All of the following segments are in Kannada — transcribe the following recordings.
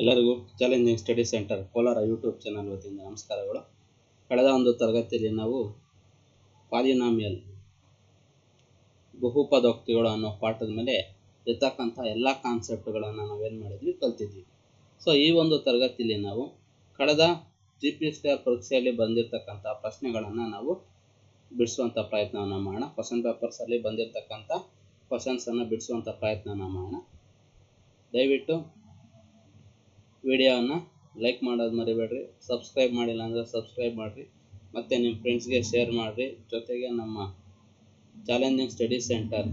ಎಲ್ಲರಿಗೂ challenging study centre Kolar YouTube channel ವತಿಯಿಂದ ನಮಸ್ಕಾರಗಳು. ಕಳೆದ ಒಂದು ತರಗತಿಯಲ್ಲಿ ನಾವು ಪಾಲಿನಾಮಿಯಲ್ ಬಹುಪದೋಕ್ತಿಗಳು ಅನ್ನೋ ಪಾಠದ ಮೇಲೆ ಇರ್ತಕ್ಕಂಥ ಎಲ್ಲ ಕಾನ್ಸೆಪ್ಟ್ಗಳನ್ನು ನಾವೇನು ಮಾಡಿದ್ವಿ ಕಲ್ತಿದ್ವಿ. ಸೊ ಈ ಒಂದು ತರಗತಿಯಲ್ಲಿ ನಾವು ಕಳೆದ GPSTR ಪರೀಕ್ಷೆಯಲ್ಲಿ ಬಂದಿರತಕ್ಕಂಥ ಪ್ರಶ್ನೆಗಳನ್ನು ನಾವು ಬಿಡಿಸುವಂಥ ಪ್ರಯತ್ನವನ್ನು ಮಾಡೋಣ. ಕ್ವಶನ್ ಪೇಪರ್ಸಲ್ಲಿ ಬಂದಿರತಕ್ಕಂಥ ಕ್ವಶನ್ಸನ್ನು ಬಿಡಿಸುವಂಥ ಪ್ರಯತ್ನವನ್ನು ಮಾಡೋಣ. ದಯವಿಟ್ಟು ವಿಡಿಯೋವನ್ನು ಲೈಕ್ ಮಾಡೋದು ಮರಿಬೇಡ್ರಿ. ಸಬ್ಸ್ಕ್ರೈಬ್ ಮಾಡಿಲ್ಲ ಅಂದರೆ ಸಬ್ಸ್ಕ್ರೈಬ್ ಮಾಡಿರಿ, ಮತ್ತು ನಿಮ್ಮ ಫ್ರೆಂಡ್ಸ್ಗೆ ಶೇರ್ ಮಾಡಿರಿ. ಜೊತೆಗೆ ನಮ್ಮ ಚಾಲೆಂಜಿಂಗ್ ಸ್ಟಡಿ ಸೆಂಟರ್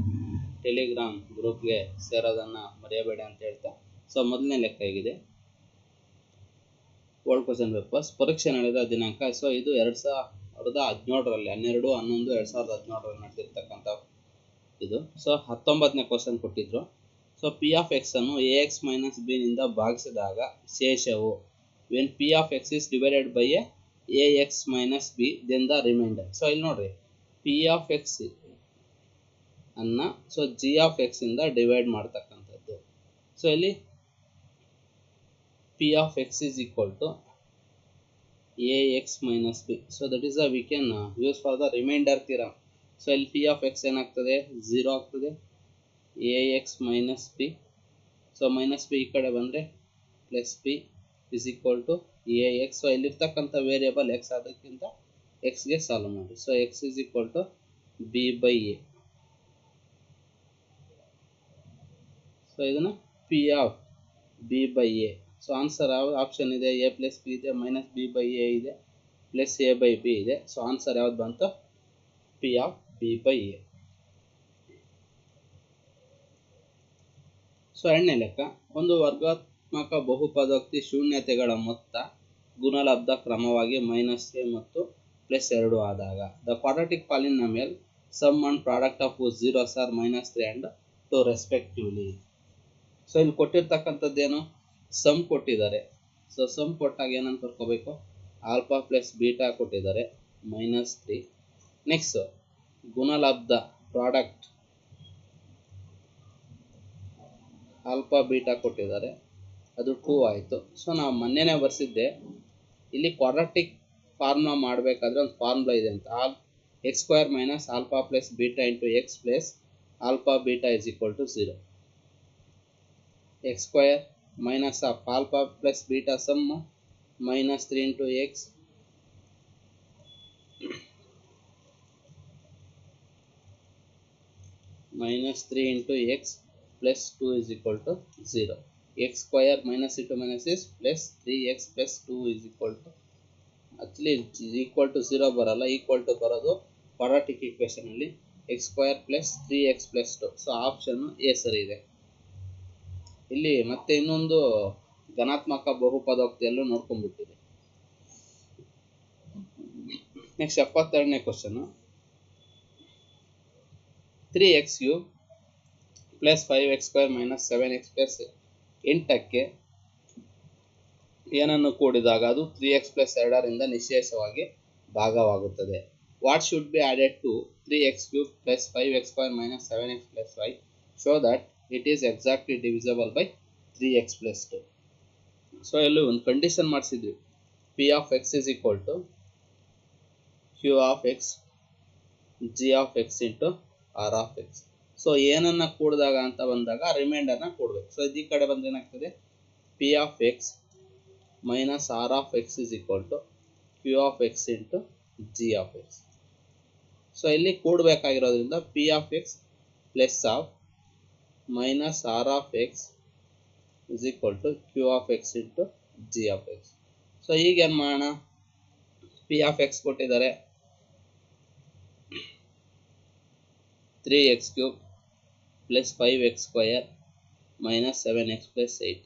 ಟೆಲಿಗ್ರಾಮ್ ಗ್ರೂಪ್ಗೆ ಸೇರೋದನ್ನು ಮರೆಯಬೇಡಿ ಅಂತ ಹೇಳ್ತಾ, ಸೊ ಮೊದಲನೇ ಲೆಕ್ಕ ಹೇಗಿದೆ, ಓಲ್ಡ್ ಕ್ವಶನ್ ಪೇಪರ್ಸ್ ಪರೀಕ್ಷೆ ನಡೆದ ದಿನಾಂಕ. ಸೊ ಇದು 2017ರಲ್ಲಿ 12/11/2017 ನಡೆದಿರ್ತಕ್ಕಂಥ ಇದು. ಸೊ 19ನೇ ಕ್ವಶನ್ ಕೊಟ್ಟಿದ್ರು. ಸೊ ಪಿ ಆಫ್ ಎಕ್ಸ್ ಅನ್ನು AX - B ನಿಂದ ಭಾಗಿಸಿದಾಗ ಶೇಷವು when p of x is divided by AX - B then the remainder. So ಇಲ್ಲಿ ನೋಡ್ರಿ, ಪಿ ಆಫ್ ಎಕ್ಸ್ ಅನ್ನ ಸೊ ಜಿ ಆಫ್ ಎಕ್ಸ್ ಇಂದ ಡಿವೈಡ್ ಮಾಡ್ತಕ್ಕಂಥದ್ದು. ಸೊ ಇಲ್ಲಿ p of x is equal to AX - B. So that is we can use for the remainder theorem. So ಇಲ್ಲಿ ಪಿ ಆಫ್ ಎಕ್ಸ್ ಏನಾಗ್ತದೆ, 0 ಆಗ್ತದೆ. AX - B, so minus b ಈ ಕಡೆ ಬಂದರೆ plus b is equal to AX. So ಇಲ್ಲಿರ್ತಕ್ಕಂಥ ವೇರಿಯಬಲ್ ಎಕ್ಸ್, ಅದಕ್ಕಿಂತ ಎಕ್ಸ್ಗೆ ಸಾಲ್ವ್ ಮಾಡಿ. So x is equal to B/A. So ಇದನ್ನು p of B/A. So answer ಯಾವ ಆಪ್ಷನ್ ಇದೆ? A + B ಇದೆ, ಮೈನಸ್ B/A ಇದೆ, ಪ್ಲಸ್ A/B ಇದೆ. ಸೊ ಆನ್ಸರ್ ಯಾವ್ದು ಬಂತು? P of B/A. ಸೊ ಎರಡನೇ ಲೆಕ್ಕ, ಒಂದು ವರ್ಗಾತ್ಮಕ ಬಹುಪದೋಕ್ತಿ ಶೂನ್ಯತೆಗಳ ಮೊತ್ತ ಗುಣಲಬ್ಧ ಕ್ರಮವಾಗಿ -3 ಮತ್ತು +2 ಆದಾಗ the quadratic polynomial sum and product of 0s are -3 and 2 respectively. So ಇಲ್ಲಿ ಕೊಟ್ಟಿರ್ತಕ್ಕಂಥದ್ದೇನು, ಸಮ್ ಕೊಟ್ಟಿದ್ದಾರೆ. ಸೊ ಸಮ್ ಕೊಟ್ಟಾಗ ಏನಂತ ಬರ್ಕೋಬೇಕು, ಆಲ್ಫಾ ಪ್ಲಸ್ ಬೀಟಾ ಕೊಟ್ಟಿದ್ದಾರೆ -3. ನೆಕ್ಸ್ಟ್ ಗುಣಲಬ್ಧ ಪ್ರಾಡಕ್ಟ್ ಆಲ್ಫಾ ಬೀಟಾ ಕೊಟ್ಟಿದ್ದಾರೆ, ಅದು 2 ಆಯಿತು. ಸೊ ನಾವು ಮೊನ್ನೆನೇ ಬರ್ಸಿದ್ದೆ, ಇಲ್ಲಿ ಕ್ವಾಡ್ರಾಟಿಕ್ ಫಾರ್ಮುಲಾ ಮಾಡಬೇಕಾದ್ರೆ ಒಂದು ಫಾರ್ಮುಲಾ ಇದೆ ಅಂತ, x² - alpha plus beta into x plus alpha beta is equal to 0. x² - of alpha plus beta sum -3 into x -3 into x plus 2 is equal to 0. X square minus into minus is plus 3x plus 2 is equal to, actually equal to 0 ಬರಲ್ಲ, equal to ಬರೋದು ಕ್ವಾಡ್ರಾಟಿಕ್ ಈಕ್ವೇಷನ್ ಅಲ್ಲಿ x² plus 3x plus 2. So option A ಸರಿ ಇದೆ. ಇಲ್ಲಿ ಮತ್ತೆ ಇನ್ನೊಂದು ಧನಾತ್ಮಕ ಬಹುಪದೋಕ್ತಿಯಲ್ಲೂ ನೋಡ್ಕೊಂಡ್ಬಿಟ್ಟಿದೆ. ನೆಕ್ಸ್ಟ್ 72ನೇ question, 3x³ plus 5x² - 7x plus 8ಕ್ಕೆ ಏನನ್ನು ಕೂಡಿದಾಗ ಅದು 3x + 2ರಿಂದ ನಿಶೇಷವಾಗಿ ಭಾಗವಾಗುತ್ತದೆ. What should be added to 3x³ plus 5x² - 7x plus 5 so that it is exactly divisible by 3x plus 2. So ಇಲ್ಲಿ ಒಂದು ಕಂಡೀಷನ್ ಮಾಡಿಸಿದ್ವಿ, p of x is equal to q of x g of x into r of x. So ಏನನ್ನ ಕೂಡಿದಾಗ ಅಂತ ಬಂದಾಗ ರಿಮೈಂಡರ್ನ ಕೂಡಬೇಕು. ಸೊ ಈ ಕಡೆ ಬಂದ್ರೆ ಏನಾಗ್ತದೆ, p of x minus r of x is equal to q of x into g of x. So ಇಲ್ಲಿ ಕೂಡಬೇಕಾಗಿರೋದ್ರಿಂದ p of x plus of minus r of x is equal to q of x into g of x. So ಈಗೇನು ಮಾಡೋಣ, ಪಿ ಆಫ್ ಎಕ್ಸ್ ಕೊಟ್ಟಿದ್ದಾರೆ 3x³ plus 5x² minus 7x plus 8.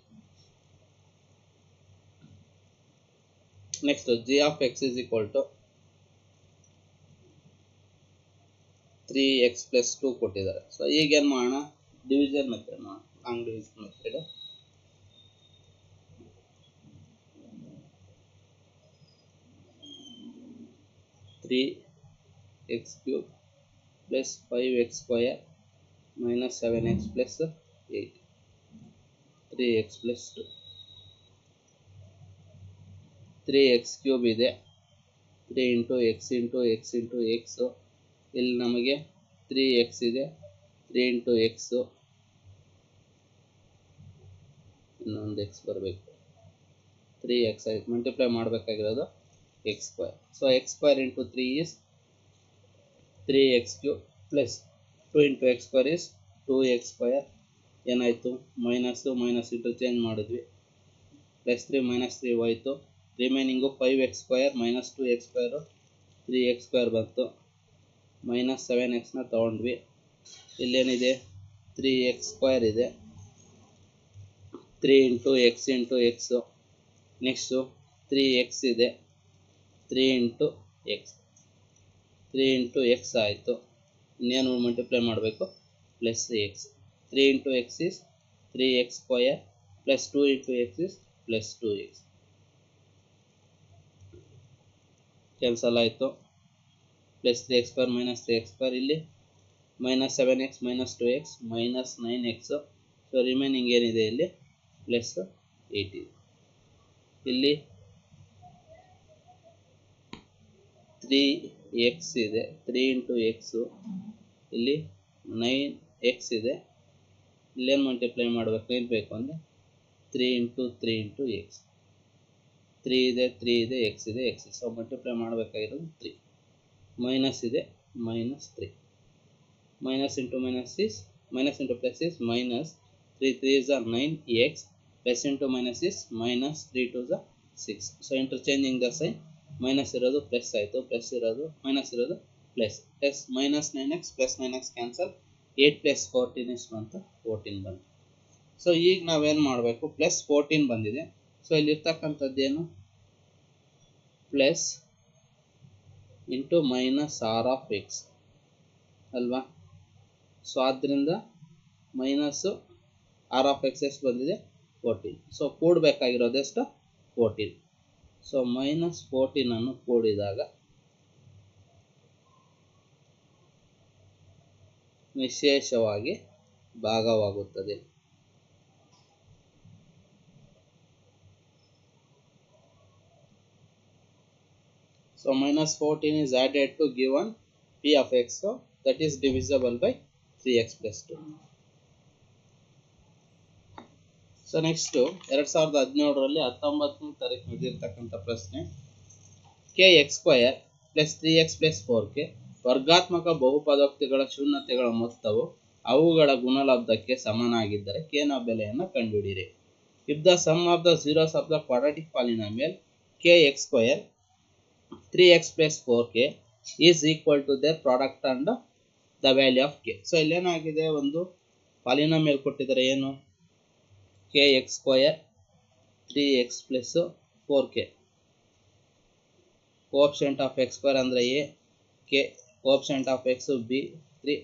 Next g of x is equal to 3x plus 2 ಕೊಟ್ಟಿದ್ದಾರೆ. ಸೊ ಈಗೇನು ಮಾಡೋಣ, ಡಿವಿಷನ್ ಮೆಥಡ್ ಮಾಡೋಣ, long division method. Three x³ plus 5x² minus 7x plus 8, 3x plus 2. 3x³ ಇದೆ, 3 into X into X into x. ಇಲ್ಲಿ ನಮಗೆ 3x ಇದೆ, 3 ಇಂಟು ಎಕ್ಸು, ಇನ್ನೊಂದು ಎಕ್ಸ್ ಬರಬೇಕು, 3x ಆಯ್ತು. ಮಲ್ಟಿಪ್ಲೈ ಮಾಡಬೇಕಾಗಿರೋದು x². So x² into 3 is 3x³ plus 2 into x² is 2x². ಏನಾಯಿತು, ಮೈನಸ್ಸು ಮೈನಸ್ ಇಂಟರ್ಚೇಂಜ್ ಮಾಡಿದ್ವಿ, +3 -3 ಹೋಯಿತು. Remaining 5x² minus 2x², 3x² ಬಂತು. -7xನ ತೊಗೊಂಡ್ವಿ. ಇಲ್ಲೇನಿದೆ, 3x² ಇದೆ, 3 into X into x. Next 3x ಇದೆ, 3 ಇಂಟು ಎಕ್ಸ್, 3 ಇಂಟು ಎಕ್ಸ್ ಆಯಿತು. ಇನ್ನೇನು ಮಲ್ಟಿಪ್ಲೈ ಮಾಡಬೇಕು, plus x. 3 into x is 3x² plus 2 into x is plus 2x. Cancel ಆಯಿತು. Plus 3x² minus 3x². ಇಲ್ಲಿ -7x minus 2x minus 9x. So remaining ಏನಿದೆ ಇಲ್ಲಿ ಪ್ಲಸ್ 8 ಇದೆ. ಇಲ್ಲಿ 3x ಇದೆ, 3 ಇಂಟು ಎಕ್ಸು. ಇಲ್ಲಿ 9x ಇದೆ. ಇಲ್ಲೇನು ಮಲ್ಟಿಪ್ಲೈ ಮಾಡಬೇಕು, ಏನು ಬೇಕು ಅಂದರೆ 3 ಇಂಟು 3 ಇಂಟು ಎಕ್ಸ್. 3 ಇದೆ, 3 ಇದೆ, ಎಕ್ಸ್ ಇದೆ, ಎಕ್ಸ್. ಸೊ ಮಲ್ಟಿಪ್ಲೈ ಮಾಡಬೇಕಾಗಿರೋದು 3. ಮೈನಸ್ ಇದೆ, -3. Minus into minus is minus into plus is minus. 3 3s are 9x, plus into minus is minus, 3 2s are 6. So interchanging the sign, minus ಇರೋದು ಪ್ಲಸ್ ಆಯಿತು, ಪ್ಲಸ್ ಇರೋದು ಮೈನಸ್ ಇರೋದು plus. Plus minus 9x plus 9x cancel. 8 ಪ್ಲಸ್ 14 ಎಷ್ಟು ಬಂತು, 14 ಬಂತು. ಸೊ ಈಗ ನಾವೇನು ಮಾಡಬೇಕು, ಪ್ಲಸ್ 14 ಬಂದಿದೆ. ಸೊ ಇಲ್ಲಿರ್ತಕ್ಕಂಥದ್ದೇನು, plus into minus r of x ಅಲ್ವಾ. ಸೊ ಆದ್ದರಿಂದ ಮೈನಸ್ಸು ಆರ್ ಆಫ್ ಎಕ್ಸ್ ಎಷ್ಟು ಬಂದಿದೆ, 14. ಸೊ ಕೂಡಬೇಕಾಗಿರೋದು ಎಷ್ಟು, 14. ಸೊ -14 ಅನ್ನು ಕೂಡಿದಾಗ ನಿಶೇಷವಾಗಿ ಭಾಗವಾಗುತ್ತದೆ. So -14 is added to given p of x, so that is divisible by 3x plus 2. So next 2017ರಲ್ಲಿ 19ನೇ ತಾರೀಕು ನಡೆದಿರ್ತಕ್ಕಂಥ ಪ್ರಶ್ನೆ. kx² plus 3x plus 4k ವರ್ಗಾತ್ಮಕ ಬಹುಪದೋಕ್ತಿಗಳ ಶೂನ್ಯತೆಗಳ ಮೊತ್ತವು ಅವುಗಳ ಗುಣಲಬ್ಧಕ್ಕೆ ಸಮನಾಗಿದ್ದರೆ k ನ ಬೆಲೆಯನ್ನು ಕಂಡುಹಿಡಿಯಿರಿ. If the sum of the zeros of the quadratic polynomial kx² 3x plus 4k is equal to their product and the value of k. So ಇಲ್ಲೇನಾಗಿದೆ, ಒಂದು ಪಾಲಿನಾಮಿಯಲ್ ಕೊಟ್ಟಿದ್ದಾರೆ, ಏನು, kx² 3x plus 4k. Coefficient of x² ಅಂದರೆ a, k coefficient of x b, 3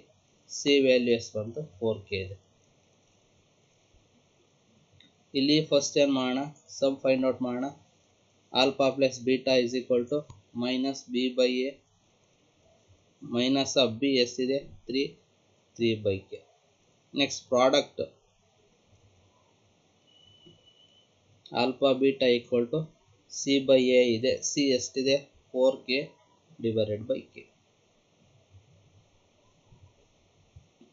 c value ಎಷ್ಟು ಬಂತು, 4k ಇದೆ. ಇಲ್ಲಿ ಫಸ್ಟ್ ಏನು ಮಾಡೋಣ, ಸಮ್ ಫೈಂಡ್ ಔಟ್ ಮಾಡೋಣ. Alpha plus beta is equal to minus b by a minus of b ಎಷ್ಟಿದೆ, 3 by k. Next product alpha beta equal to c by a ಇದೆ, ಸಿ ಎಷ್ಟಿದೆ, 4k divided by k.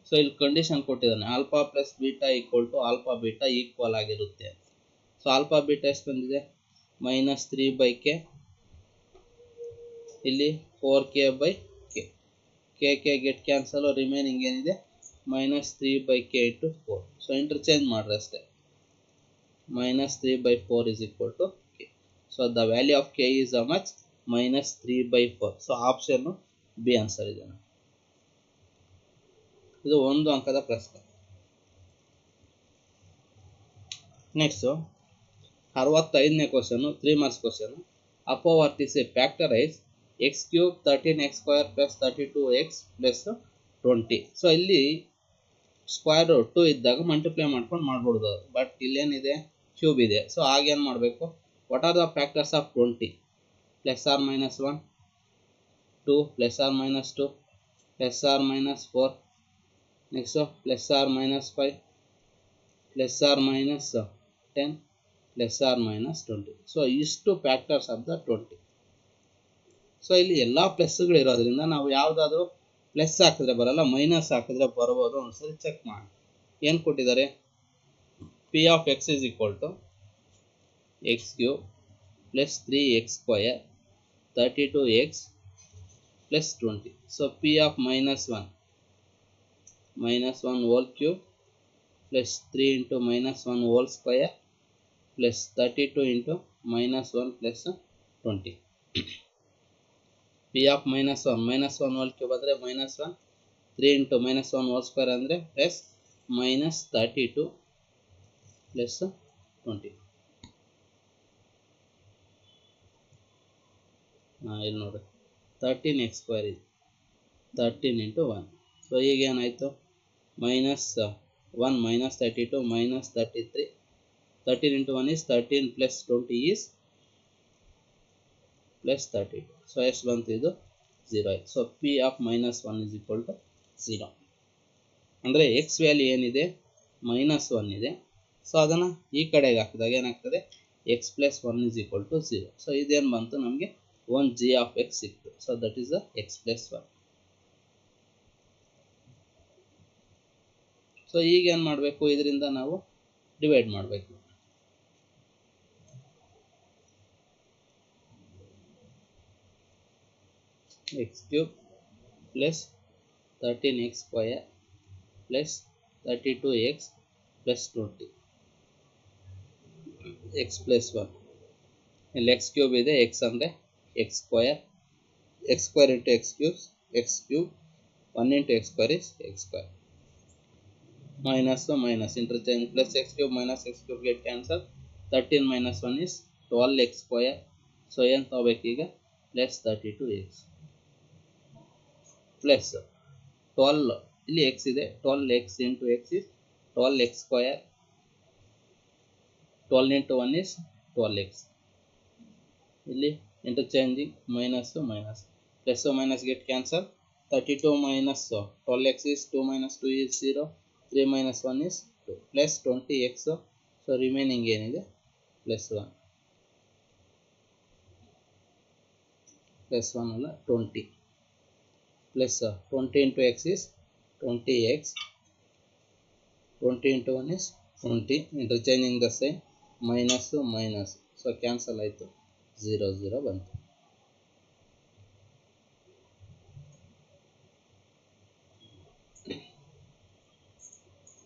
So ಇಲ್ಲಿ ಕಂಡೀಷನ್ ಕೊಟ್ಟಿದ್ದಾನೆ, alpha plus beta equal to alpha beta equal ಆಗಿರುತ್ತೆ. ಸೊ ಆಲ್ಫಾ ಬೀಟಾ ಎಷ್ಟು ಬಂದಿದೆ, -3 ಬೈ ಕೆ, ಇಲ್ಲಿ 4k by k. K get cancel, remaining ಏನಿದೆ -3 by k into 4. So interchange ಮಾಡ್ರೆ ಅಷ್ಟೇ, -3 by 4 is equal to k. So the value of k is how much, -3 by 4. So option B answer ಇದೆ. ಇದು ಒಂದು ಅಂಕದ ಪ್ರಶ್ನೆ. ನೆಕ್ಸ್ಟ್ 65ನೇ ಕ್ವಶನ್, 3 ಮಾರ್ಕ್ಸ್ ಕ್ವಶನ್. ಅಪವರ್ತಿಸಿ factorise x³ 13x² plus 32x plus 20. So ಇಲ್ಲಿ ಸ್ಕ್ವೇರ್ ರೂಟ್ 2 ಇದ್ದಾಗ ಮಲ್ಟಿಪ್ಲೈ ಮಾಡ್ಕೊಂಡು ಮಾಡ್ಬಿಡ್ಬೋದು, ಬಟ್ ಇಲ್ಲೇನಿದೆ, ಕ್ಯೂಬ್ ಇದೆ. ಸೊ ಆಗೇನು ಮಾಡಬೇಕು, what are the factors of 20, plus r minus 1, 2 plus r minus 2, plus r minus 4, next plus r minus 5, plus r minus 10, less r minus 20. So ಇಷ್ಟು ಫ್ಯಾಕ್ಟರ್ಸ್ ಆಫ್ ದ 20. ಸೊ ಇಲ್ಲಿ ಎಲ್ಲ ಪ್ಲಸ್ಗಳು ಇರೋದ್ರಿಂದ ನಾವು ಯಾವುದಾದ್ರೂ ಪ್ಲಸ್ ಹಾಕಿದ್ರೆ ಬರಲ್ಲ, ಮೈನಸ್ ಹಾಕಿದ್ರೆ ಬರ್ಬೋದು. ಒಂದ್ಸರಿ ಚೆಕ್ ಮಾಡಿ. ಏನು ಕೊಟ್ಟಿದ್ದಾರೆ? P of x is equal to x cube plus 3x² 32x plus 20. So p of minus 1 whole cube plus 3 into minus 1 whole square plus 32 into minus 1 plus 20. p of minus 1 whole cube ಅಂದರೆ minus 1, 3 into minus 1 whole square ಅಂದರೆ plus minus 32 plus 20. ಇಲ್ಲಿ ನೋಡಿ 13x² ಇದೆ 13 into 1. ಸೊ ಈಗ ಏನಾಯಿತು? minus 1 minus 32 minus 33. 13 into 1 is 13 plus 20 is plus 32. So ಎಷ್ಟು ಬಂತು? ಇದು 0 ಆಯಿತು. So p of minus 1 is equal to 0. ಅಂದರೆ ಎಕ್ಸ್ ವ್ಯಾಲ್ಯೂ ಏನಿದೆ? -1 ಇದೆ. ಸೊ ಅದನ್ನು ಈ ಕಡೆಗೆ ಹಾಕಿದಾಗ ಏನಾಗ್ತದೆ? x plus 1 is equal to 0. So ಇದೇನು ಬಂತು ನಮಗೆ? 1 g of x ಸಿಕ್ತು. So that is the x plus 1. So ಈಗ ಏನು ಮಾಡಬೇಕು? ಇದರಿಂದ ನಾವು ಡಿವೈಡ್ ಮಾಡಬೇಕು. x³ plus 13x² plus 32x plus 20 x plus 1. ಇಲ್ಲಿ x³ ಇದೆ, x ಅಂದರೆ x² into x³ 1 into x² is x². minus interchange plus x³ minus x³ get cancel. 13 minus 1 is 12x². So ಏನು ತಗೋಬೇಕು ಈಗ? ಪ್ಲಸ್ 32x ಪ್ಲಸ್ 12, ಇಲ್ಲಿ x ಇದೆ, 12x into x is 12x². 12 into 1 is 12x. ಇಲ್ಲಿ interchanging minus plus minus get cancel. 32 minus 12x is 2 minus 2 is 0. 3 minus 1 is 2 plus 20x. So remaining ಏನಿದೆ? ಪ್ಲಸ್ 1 ಅಲ್ಲ 20 plus 20 into x is 20x. 20 into 1 is 20. interchanging the sign minus. So cancel ಆಯಿತು, 0 ಬಂತು.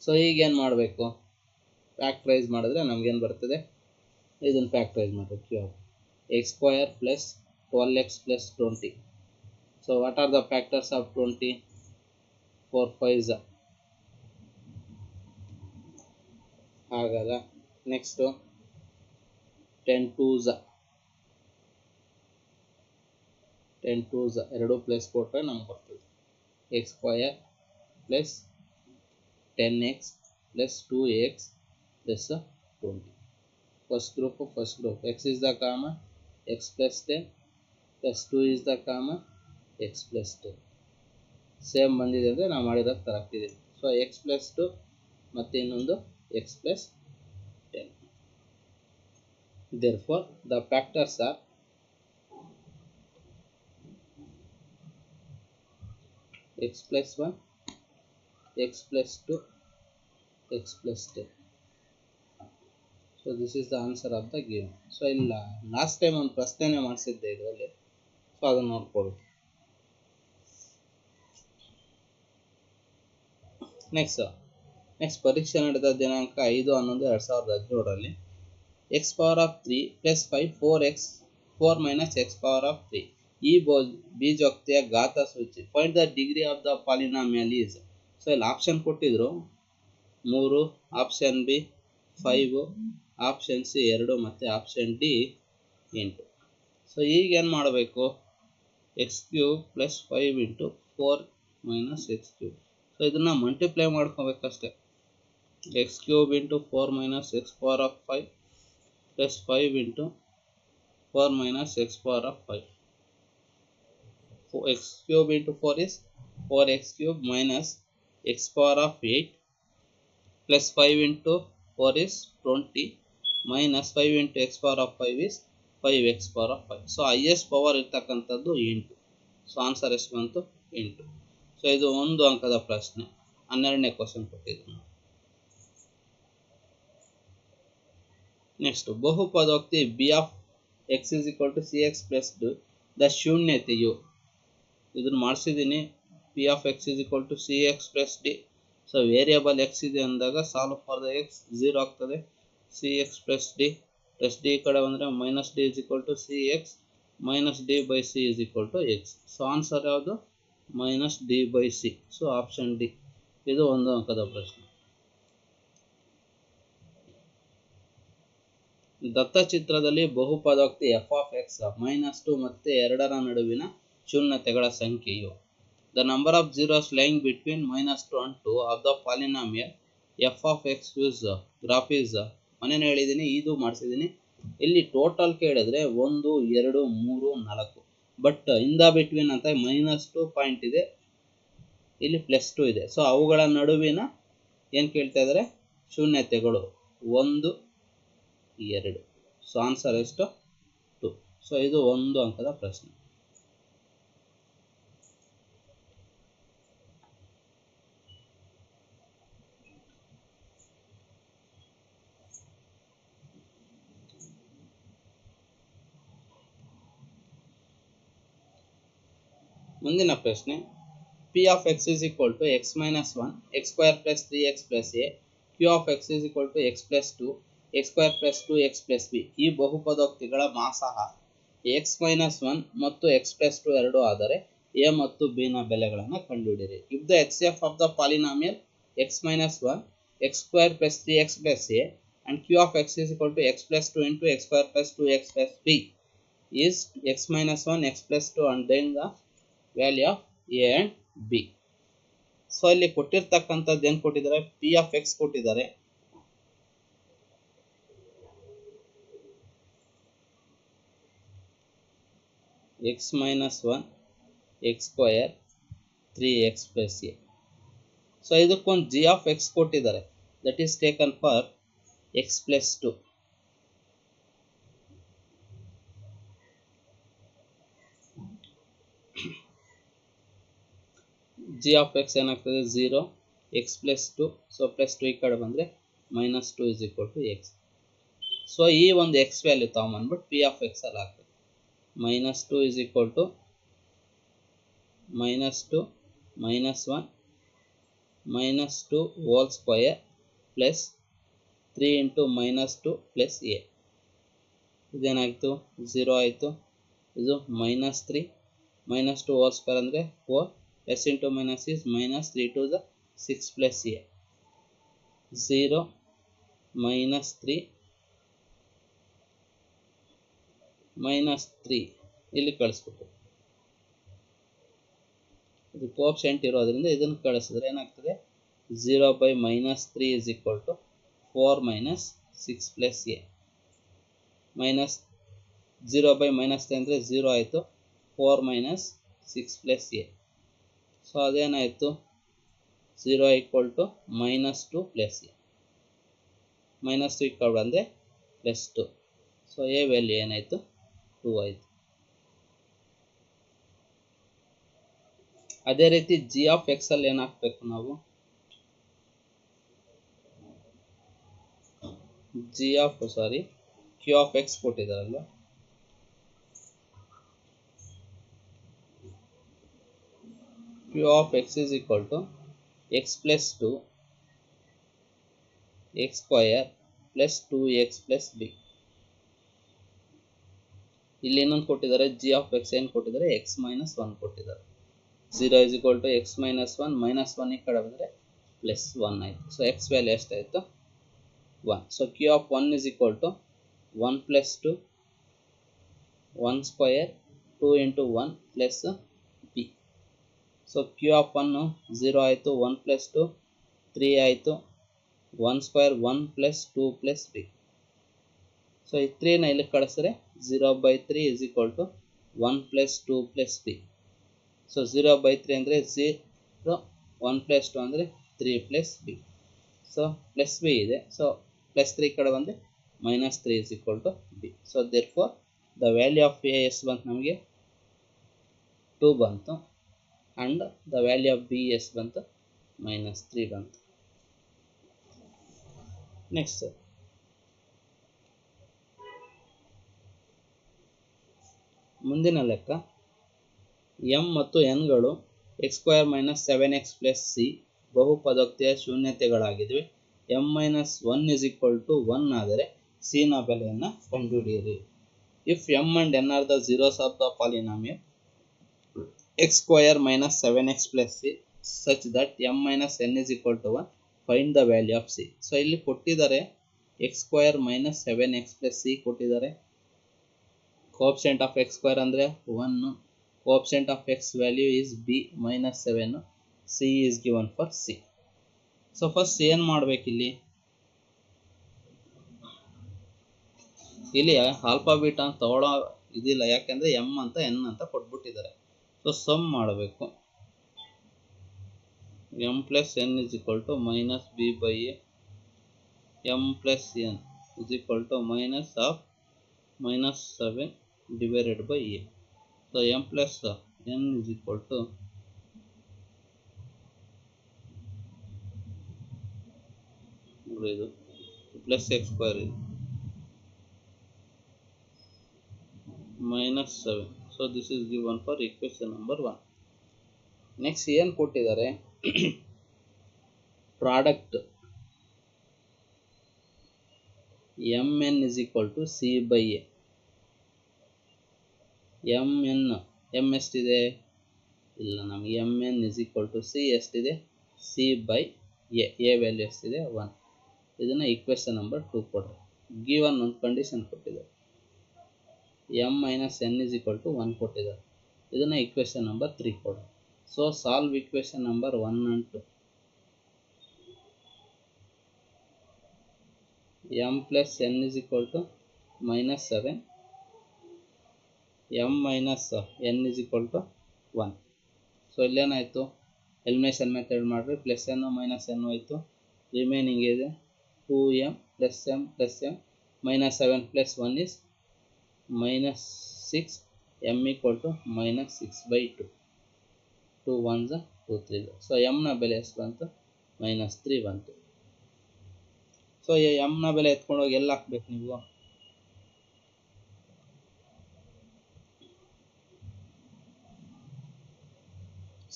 ಸೊ ಈಗ ಏನು ಮಾಡಬೇಕು? ಫ್ಯಾಕ್ಟ್ರೈಸ್ ಮಾಡಿದ್ರೆ ನಮಗೇನು ಬರ್ತದೆ? ಇದನ್ನು ಫ್ಯಾಕ್ಟ್ರೈಸ್ ಮಾಡಬೇಕು. x² plus 12x plus 20. So what are the factors of 20? 4 5s ಆಗಲ್ಲ. Next 10 2s. 10 2s ಎರಡು ಪ್ಲಸ್ ಕೊಟ್ಟರೆ ನಮ್ಗೆ ಬರ್ತದೆ x² plus 10x plus 2x plus 20. First group x is the common, x plus 10 plus 2 is the common, x plus 10. Same ಬಂದಿದೆ ಅಂದರೆ ನಾವು ಮಾಡಿರೋದು ಕರೆಕ್ಟ್ ಇದೆ. ಸೊ x plus 2 ಮತ್ತು ಇನ್ನೊಂದು x plus 10. Therefore the factors are x plus 1, x plus 2, x plus 10. So this is the answer of the given. So ಇಲ್ಲ ಲಾಸ್ಟ್ ಟೈಮ್ ಒಂದು ಪ್ರಶ್ನೆನೇ ಮಾಡಿಸಿದ್ದೆ ಇದರಲ್ಲಿ, ಸೊ ಅದನ್ನು ನೋಡ್ಕೊಳ್ಳಿ. ನೆಕ್ಸ್ಟ್ ಪರೀಕ್ಷೆ ನಡೆದ ದಿನಾಂಕ 5/11/2017. x power of 3 plus 5 4 minus x power of 3. ಈ ಬೀಜೋಕ್ತಿಯ ಘಾತ ಸೂಚಿ. Find the degree of the polynomial is. So ಇಲ್ಲಿ ಆಪ್ಷನ್ ಕೊಟ್ಟಿದ್ರು 3, ಆಪ್ಷನ್ ಬಿ 5, ಆಪ್ಷನ್ ಸಿ 2 ಮತ್ತು ಆಪ್ಷನ್ ಡಿ 8. ಸೊ ಈಗ ಏನು ಮಾಡಬೇಕು? x³ plus 5 into 4 minus x³. So ಇದನ್ನು ಮಲ್ಟಿಪ್ಲೈ ಮಾಡ್ಕೋಬೇಕಷ್ಟೆ. x³ into 4 minus x power of 5 plus 5 into 4 minus x power of 5. x³ into 4 is 4x³ minus x power of 8 plus 5 into 4 is 20 minus 5 into x power of 5 is 5x power of 5. So highest power ಇರ್ತಕ್ಕಂಥದ್ದು ಇಂಟು. ಸೊ ಆನ್ಸರ್ ಎಷ್ಟು ಬಂತು? ಇಂಟು. ಸೊ ಇದು ಒಂದು ಅಂಕದ ಪ್ರಶ್ನೆ. 12ನೇ ಕ್ವಶನ್ ಕೊಟ್ಟಿದ್ದೀನಿ. ನೆಕ್ಸ್ಟ್, ಬಹುಪದೋಕ್ತಿ b of x is equal to c x plus the ಶೂನ್ಯತೆಯು, ಇದನ್ನು ಮಾಡಿಸಿದ್ದೀನಿ. P of x is equal to c x plus d. So variable x ಇದೆ ಅಂದಾಗ ಸಾಲ್ವ್ ಫಾರ್ ದ ಎಕ್ಸ್ 0 ಆಗ್ತದೆ. C x plus d d ಕಡೆ ಬಂದರೆ minus d is equal to c x minus d by c is equal to x. So answer ಯಾವುದು? Minus d by c. So option D. ಇದು ಒಂದು ಅಂಕದ ಪ್ರಶ್ನೆ. ದತ್ತಚಿತ್ರದಲ್ಲಿ ಬಹುಪದೋಕ್ತಿ ಎಫ್ ಆಫ್ ಎಕ್ಸ್ -2 ಮತ್ತು 2ರ ನಡುವಿನ ಶೂನ್ಯತೆಗಳ ಸಂಖ್ಯೆಯು. The number of zeros lying between -2 and 2 of the polynomial f of x use graph is, ಮನೇನು ಹೇಳಿದ್ದೀನಿ, ಇದು ಮಾಡಿಸಿದ್ದೀನಿ. ಇಲ್ಲಿ ಟೋಟಲ್ ಕೇಳಿದ್ರೆ 1 2 3 4, ಬಟ್ ಇನ್ ದ ಬಿಟ್ವೀನ್ ಅಂತ -2 ಪಾಯಿಂಟ್ ಇದೆ, ಇಲ್ಲಿ +2 ಇದೆ. ಸೊ ಅವುಗಳ ನಡುವಿನ ಏನು ಕೇಳ್ತಾ ಇದ್ದಾರೆ? ಶೂನ್ಯತೆಗಳು 1 2. ಸೊ ಆನ್ಸರ್ ಎಷ್ಟು? 2. ಸೊ ಇದು ಒಂದು ಅಂಕದ ಪ್ರಶ್ನೆ. ಮುಂದಿನ ಪ್ರಶ್ನೆ, p of x is equal to x minus 1 x square plus 3x plus a, q of x is equal to x plus 2 x square plus 2x plus b. ಈ ಬಹುಪದೋಕ್ತಿಗಳ ಮಾಸಹ ಎಕ್ಸ್ ಮೈನಸ್ 1 ಮತ್ತು ಎಕ್ಸ್ ಪ್ಲಸ್ 2 ಎರಡೂ ಆದರೆ ಎ ಮತ್ತು ಬಿ ನ ಬೆಲೆಗಳನ್ನು ಕಂಡುಹಿಡಿಯಿರಿ. If the H F of the polynomial X minus 1 x square plus 3x plus A and q of x is equal to x plus 2 into x square plus 2x plus b is x minus 1 x plus 2 and then the value of a and b. So ಇಲ್ಲಿ ಕೊಟ್ಟಿರ್ತಕ್ಕಂಥದ್ದು ಏನು ಕೊಟ್ಟಿದ್ದಾರೆ? ಪಿ ಆಫ್ ಎಕ್ಸ್ ಕೊಟ್ಟಿದ್ದಾರೆ. X minus 1 X square 3x plus A. So ಇದಕ್ಕೊಂದು ಜಿ ಆಫ್ ಎಕ್ಸ್ ಕೊಟ್ಟಿದ್ದಾರೆ, that is taken for X plus 2. G of x ಏನಾಗ್ತದೆ? 0 ಎಕ್ಸ್ ಪ್ಲಸ್ 2. ಸೊ ಪ್ಲಸ್ 2 ಈ ಕಡೆ ಬಂದರೆ -2 is equal to x. So ಈ ಒಂದು ಎಕ್ಸ್ ವ್ಯಾಲ್ಯೂ ತಗೊಂಬಂದ್ಬಿಟ್ಟು ಪಿ ಆಫ್ ಎಕ್ಸ್ ಅಲ್ಲಿ ಹಾಕ್ಬೇಕು. -2 is equal to -2 -1 -2 whole square plus 3 into -2 plus a. ಇದೇನಾಯಿತು? 0 ಆಯಿತು. ಇದು -3 -2 ಹೋಲ್ ಸ್ಕ್ವೇರ್ ಅಂದರೆ 4 plus into minus is -3 to the 6 plus a. 0 -3 -3 ಇಲ್ಲಿ ಕಳಿಸ್ಬಿಟ್ಟು, ಇದು ಕೋಎಫಿಷಿಯಂಟ್ ಇರೋದ್ರಿಂದ ಇದನ್ನು ಕಳಿಸಿದ್ರೆ ಏನಾಗ್ತದೆ? 0 by -3 is equal to 4 minus 6 plus a. Minus 0 by -3 ಅಂದರೆ 0 ಆಯಿತು. 4 minus 6 plus a. ಸೊ ಅದೇನಾಯಿತು? 0 equal to -2 plus a. -2 equal ಬಂದರೆ +2. ಸೊ ಎ ವ್ಯಾಲ್ಯೂ ಏನಾಯಿತು? 2 ಆಯಿತು. ಅದೇ ರೀತಿ ಜಿ ಆಫ್ ಎಕ್ಸ್ ಅಲ್ಲಿ ಏನು ಹಾಕಬೇಕು ನಾವು? ಕ್ಯೂ ಆಫ್ ಎಕ್ಸ್ ಕೊಟ್ಟಿದ್ದಾರಲ್ವ, q of x is equal to x plus 2 x square plus 2x plus b. ಇಲ್ಲಿ ಏನಂತ ಕೊಟ್ಟಿದ್ದಾರೆ? g of x ಏನು ಕೊಟ್ಟಿದ್ದಾರೆ? x minus 1 ಕೊಟ್ಟಿದ್ದಾರೆ. 0 is equal to x minus 1 -1 ಈ ಕಡೆ ಬಂದರೆ +1 ಆಯಿತು. ಸೊ x ವ್ಯಾಲ್ಯೂ ಎಷ್ಟಾಯಿತು? 1. So q of 1 is equal to 1 plus 2 1 square 2 into 1 plus b. So q of 1 0 ಆಯಿತು, 1 plus 2 3 ಆಯಿತು, 1 square 1 plus 2 plus b. So ಈ 3ನ ಇಲ್ಲಿ ಕಳಿಸಿದ್ರೆ 0/3 is equal to 1 plus 2 plus b. So 0/3 ಅಂದರೆ 0, 1 plus 2 ಅಂದರೆ 3 plus b. So plus B ಇದೆ. ಸೊ +3 ಕಡೆ ಬಂದರೆ minus 3 is equal to b. So therefore the value of a ಎಷ್ಟು ಬಂತು ನಮಗೆ 2 ಬಂತು and the value of b ಎಷ್ಟು ಬಂತು minus 3 ಬಂತು. ನೆಕ್ಸ್ಟ್ ಮುಂದಿನ ಲೆಕ್ಕ m ಮತ್ತು n ಗಳು x square minus 7x plus c ಬಹುಪದೋಕ್ತಿಯ ಶೂನ್ಯತೆಗಳಾಗಿವೆ. m ಮೈನಸ್ 1 is equal to 1 ಆದರೆ c ನ ಬೆಲೆಯನ್ನು ಕಂಡುಹಿಡಿಯಿರಿ. If m and n are the zeros of the polynomial x square minus 7x plus c such that m minus n is equal to 1, find the value of c. So ಇಲ್ಲಿ ಕೊಟ್ಟಿದ್ದಾರೆ x square minus 7x plus c ಕೊಟ್ಟಿದ್ದಾರೆ. ಕೋಎಫಿಷಿಯಂಟ್ ಆಫ್ x square ಅಂದರೆ 1, coefficient of x value is b minus 7, c is given for c. So first ಏನು ಮಾಡಬೇಕಿಲ್ಲಿ, ಇಲ್ಲಿ ಆಲ್ಫಾ ಬೀಟಾ ಅಂತ ತಗೊಳ್ಳೋ ಇದಿಲ್ಲ, ಯಾಕೆಂದರೆ ಎಮ್ ಅಂತ ಎನ್ ಅಂತ ಕೊಟ್ಬಿಟ್ಟಿದ್ದಾರೆ. ಸೊ ಸಮ್ ಮಾಡಬೇಕು. M plus n is equal to minus b by a, m plus n is equal to minus of minus 7 divided by a. So m plus n is equal to ಇದು ಪ್ಲಸ್ ಎಕ್ಸ್ ಸ್ಕ್ವೇರ್ ಇದು minus 7. So this is given for equation number 1. Next ಏನು ಕೊಟ್ಟಿದ್ದಾರೆ, product mn is equal to c by a. mn m ಎಷ್ಟಿದೆ ಇಲ್ಲ, ನಮಗೆ mn is equal to c ಎಷ್ಟಿದೆ c by a ವ್ಯಾಲ್ಯೂ ಎಷ್ಟಿದೆ 1. ಇದನ್ನು ಈಕ್ವೇಷನ್ ನಂಬರ್ 2 ಕೊಡ್ರಿ. ಗಿವನ್ ಒಂದು ಕಂಡೀಷನ್ ಕೊಟ್ಟಿದ್ದಾರೆ, m minus n is equal to 1 ಕೊಟ್ಟಿದ್ದಾರೆ. ಇದನ್ನು ಈಕ್ವೇಷನ್ ನಂಬರ್ 3 ಕೊಡ್ರಿ. So solve equation number 1 and 2. m plus n is equal to minus 7, m minus n is equal to 1. So ಇಲ್ಲೇನಾಯಿತು, ಎಲಿಮಿನೇಷನ್ ಮೆಥಡ್ ಮಾಡಿರಿ, ಪ್ಲಸ್ ಎನ್ ಮೈನಸ್ ಎನ್ ಹೋಯಿತು, ರಿಮೈನಿಂಗ್ ಇದೆ 2m plus m minus 7 plus 1 is minus 6, m equal to minus 6 by 2. 2 1s 2 3. So m ನ ಬೆಲೆ ಎಷ್ಟು ಬಂತು minus 3 ಬಂತು. ಸೊ m ನ ಬೆಲೆ ಎತ್ಕೊಂಡು ಹೋಗಿ ಎಲ್ಲ ಹಾಕ್ಬೇಕು ನೀವು,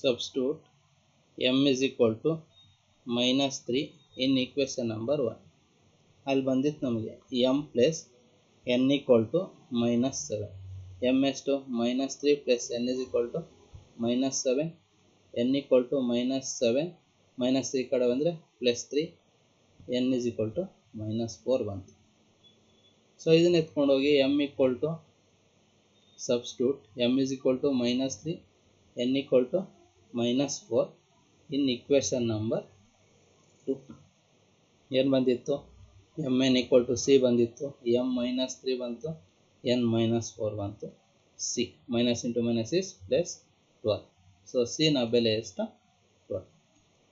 substitute m is equal to minus 3 in equation number 1. ಅಲ್ಲಿ ಬಂದಿತ್ತು ನಮಗೆ m plus n equal to minus 7. m ಎಷ್ಟು minus 3 plus n is equal to minus 7, n equal to minus 7, minus 3 ಕಡೆ ಬಂದರೆ plus 3, n is equal to minus 4 ಬಂತು. ಸೊ ಇದನ್ನ ಎತ್ಕೊಂಡು ಹೋಗಿ m equal to substitute m is equal to minus 3, n equal to minus 4 in equation number 2. ಏನು ಬಂದಿತ್ತು, mn equal to c ಬಂದಿತ್ತು, m minus 3 ಬಂತು, n minus 4 ಬಂತು, c minus into minus is plus 12. So c ನ ಬೆಲೆ ಎಷ್ಟು 12.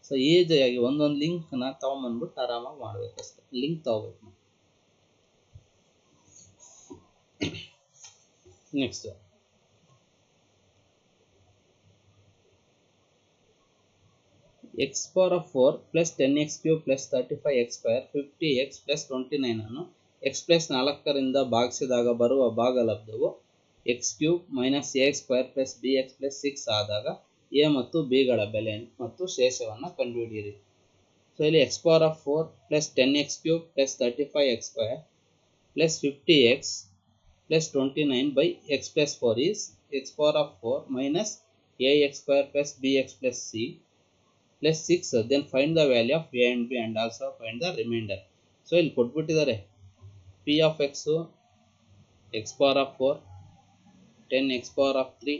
ಸೊ ಈಜಿಯಾಗಿ ಒಂದೊಂದು ಲಿಂಕ್ನ ತೊಗೊಂಬಂದ್ಬಿಟ್ಟು ಆರಾಮಾಗಿ ಮಾಡಬೇಕಷ್ಟೆ. ಲಿಂಕ್ ತೊಗೋಬೇಕು. Next x power of 4 plus 10x cube plus 35x square 50x plus 29 ಅನ್ನು x plus 4ರಿಂದ ಭಾಗಿಸಿದಾಗ ಬರುವ ಭಾಗಲಬ್ಧವು x cube minus ax square plus bx plus 6 ಆದಾಗ a ಮತ್ತು b ಗಳ ಬೆಲೆ ಮತ್ತು ಶೇಷವನ್ನು ಕಂಡುಹಿಡಿಯಿರಿ. ಸೊ ಇಲ್ಲಿ x power of 4 plus 10x cube plus 35x square plus 50x plus 29 by x plus 4 is x power of 4 minus ax square plus bx plus c plus 6. then find the value of a and b and also find the remainder. So ಇಲ್ಲಿ ಕೊಟ್ಬಿಟ್ಟಿದ್ದಾರೆ p of x x power of 4, 10 x power of 3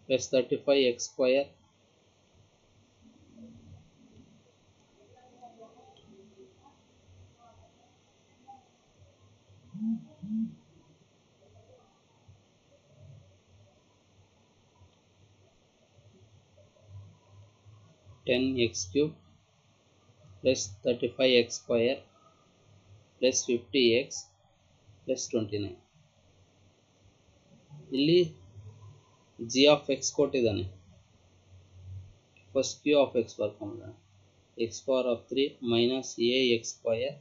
plus 35x square (10x cube plus 35x square plus 50x plus 29. ಇಲ್ಲಿ g of x ಕೊಟ್ಟಿದ್ದಾನೆ. First q of x ಬರ್ಕೊಂಡ್ರೆ x power of 3 minus ax square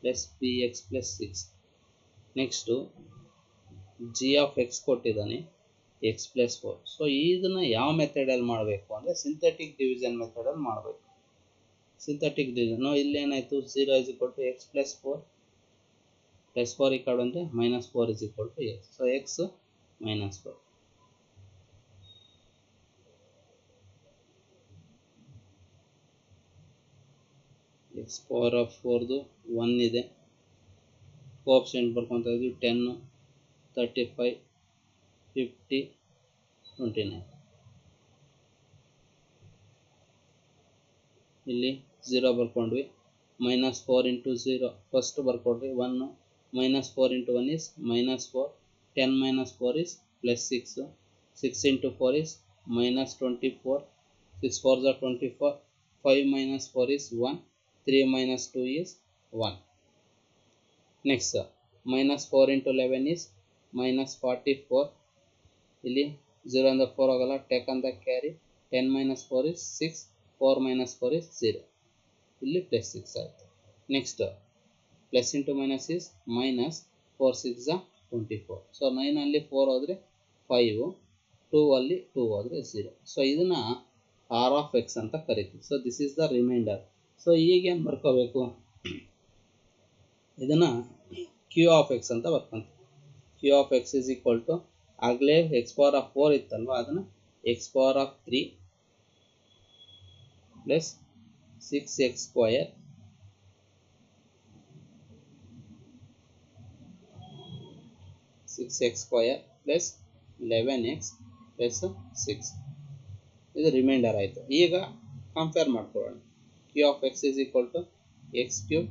plus bx plus 6. Next g of x ಕೊಟ್ಟಿದ್ದಾನೆ x plus 4. ಸೊ ಇದನ್ನ ಯಾವ ಮೆಥಡಲ್ಲಿ ಮಾಡಬೇಕು ಅಂದರೆ ಸಿಂಥೆಟಿಕ್ ಡಿವಿಷನ್ ಮೆಥಡಲ್ಲಿ ಮಾಡಬೇಕು. ಸಿಂಥೆಟಿಕ್ ಡಿವಿಷನ್ ಇಲ್ಲಿ ಏನಾಯಿತು, 0 is equal to x plus 4 plus 4 ಈ ಕಡೆ ಬಂದರೆ minus 4 is equal to x. So x minus 4. x power of 4ದು 1 ಇದೆ, ಕೋಎಫಿಷಿಯೆಂಟ್ ಬರ್ಕೊತಾ ಇದ್ವಿ 10, 35, 50, 29. ಇಲ್ಲಿ 0 ಬರ್ಕೊಂಡ್ವಿ, minus 4 into 0 first ಬರ್ಕೊಡ್ರಿ 1, minus 4 into 1 is minus 4, 10 minus 4 is plus 6, 6 into 4 is minus 24, 6 4s are 24, 5 minus 4 is 1, 3 minus 2 is 1. Next minus 4 into 11 is minus 44. ಇಲ್ಲಿ 0 and 4 ಆಗಲ್ಲ, take on the carry, 10 minus 4 is 6, 4 minus 4 is 0. ಇಲ್ಲಿ plus 6 ಆಯಿತು. Next plus into minus is minus, 4 6 24. So 9 ಅಲ್ಲಿ 4 ಹೋದರೆ 5, 2 ಅಲ್ಲಿ 2 ಹೋದರೆ 0. ಸೊ ಇದನ್ನು ಆರ್ ಆಫ್ ಎಕ್ಸ್ ಅಂತ ಕರಿತೀವಿ. So this is the remainder. So ಈಗೇನು ಬರ್ಕೋಬೇಕು, ಇದನ್ನು ಕ್ಯೂ ಆಫ್ ಎಕ್ಸ್ ಅಂತ ಬರ್ಕೊಂತೀವಿ. Q of x is equal to ಆಗಲೇ ಎಕ್ಸ್ ಪವರ್ ಆಫ್ 4 ಇತ್ತಲ್ವ, ಅದನ್ನು x power of 3 plus 6x square plus 11x plus 6. ಇದು ರಿಮೈಂಡರ್ ಆಯಿತು. ಈಗ ಕಂಪೇರ್ ಮಾಡ್ಕೊಳ್ಳೋಣ. Q of x is equal to x cube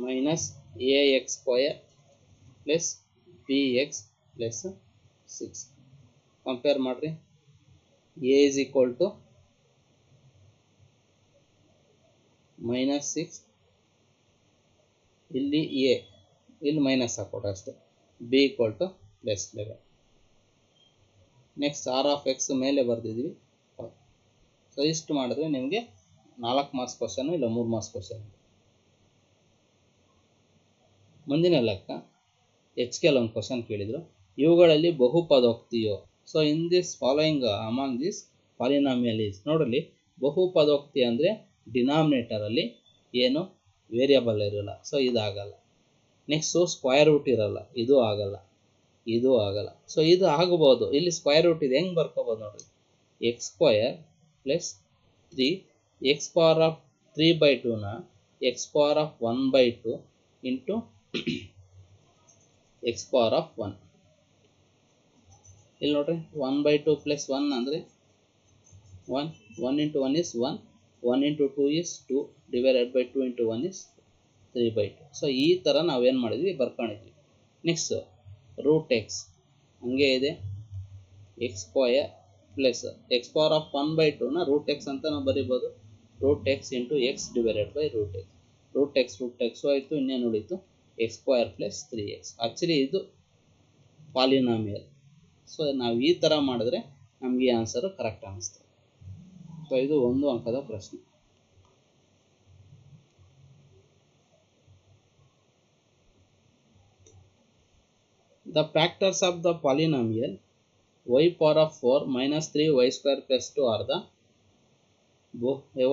minus a x square plus b x plus 6. Compare ಮಾಡಿರಿ. A is equal to minus 6, ಇಲ್ಲಿ ಎ, ಇಲ್ಲಿ ಮೈನಸ್ ಹಾಕೋಣ ಅಷ್ಟೇ, b equal to plus 11. Next r of x ಮೇಲೆ ಬರೆದಿದ್ವಿ. ಸೊ ಇಷ್ಟು ಮಾಡಿದ್ರೆ ನಿಮಗೆ 4 ಮಾರ್ಕ್ಸ್ ಕ್ವಶನ್ ಇಲ್ಲ 3 ಮಾರ್ಕ್ಸ್ ಕ್ವಶನ್. ಮುಂದಿನ ಲೆಕ್ಕ ಎಚ್ ಕೆ ಒಂದು ಕ್ವಶನ್ ಕೇಳಿದರು, ಇವುಗಳಲ್ಲಿ ಬಹುಪದೋಕ್ತಿಯೋ. So in this following among this polynomial is. ನೋಡಲಿ, ಬಹುಪದೋಕ್ತಿ ಅಂದರೆ ಡಿನಾಮಿನೇಟರಲ್ಲಿ ಏನು ವೇರಿಯಬಲ್ ಇರೋಲ್ಲ, ಸೊ ಇದಾಗಲ್ಲ. ನೆಕ್ಸ್ಟು ಸ್ಕ್ವಯರ್ ರೂಟ್ ಇರಲ್ಲ, ಇದು ಆಗಲ್ಲ, ಇದು ಆಗಲ್ಲ. ಸೊ ಇದು ಆಗ್ಬೋದು. ಇಲ್ಲಿ ಸ್ಕ್ವಯರ್ ರೂಟ್ ಇದೆ, ಹೆಂಗೆ ಬರ್ಕೋಬೋದು ನೋಡಿರಿ. X square plus 3, x power of 3/2ನ x power of 1/2 into x power of 1. ಇಲ್ಲಿ ನೋಡ್ರಿ 1/2 ಪ್ಲಸ್ 1 ಅಂದರೆ 1, 1 into 1 is 1, 1 into 2 is 2, divided by 2 into 1 is 3/2. So ಈ ಥರ ನಾವೇನು ಮಾಡಿದ್ವಿ, ಬರ್ಕೊಂಡಿದ್ವಿ. ನೆಕ್ಸ್ಟ್ ರೂಟ್ ಎಕ್ಸ್ ಹಂಗೆ ಇದೆ, x square plus x power of 1/2ನ ರೂಟ್ ಎಕ್ಸ್ ಅಂತ ನಾವು ಬರಿಬೋದು. Root x into x divided by root x. Root x ಆಯಿತು, ಇನ್ನೇನು ಉಳಿತು x square plus 3x. Actually ಇದು ಪಾಲಿನಾಮಿಯಲ್. ಸೊ ನಾವು ಈ ಥರ ಮಾಡಿದ್ರೆ ನಮಗೆ ಆನ್ಸರು ಕರೆಕ್ಟ್ ಅನ್ನಿಸ್ತದೆ. ಸೊ ಇದು 1 ಅಂಕದ ಪ್ರಶ್ನೆ. The factors of the polynomial y power of 4 minus 3y square plus 2 are the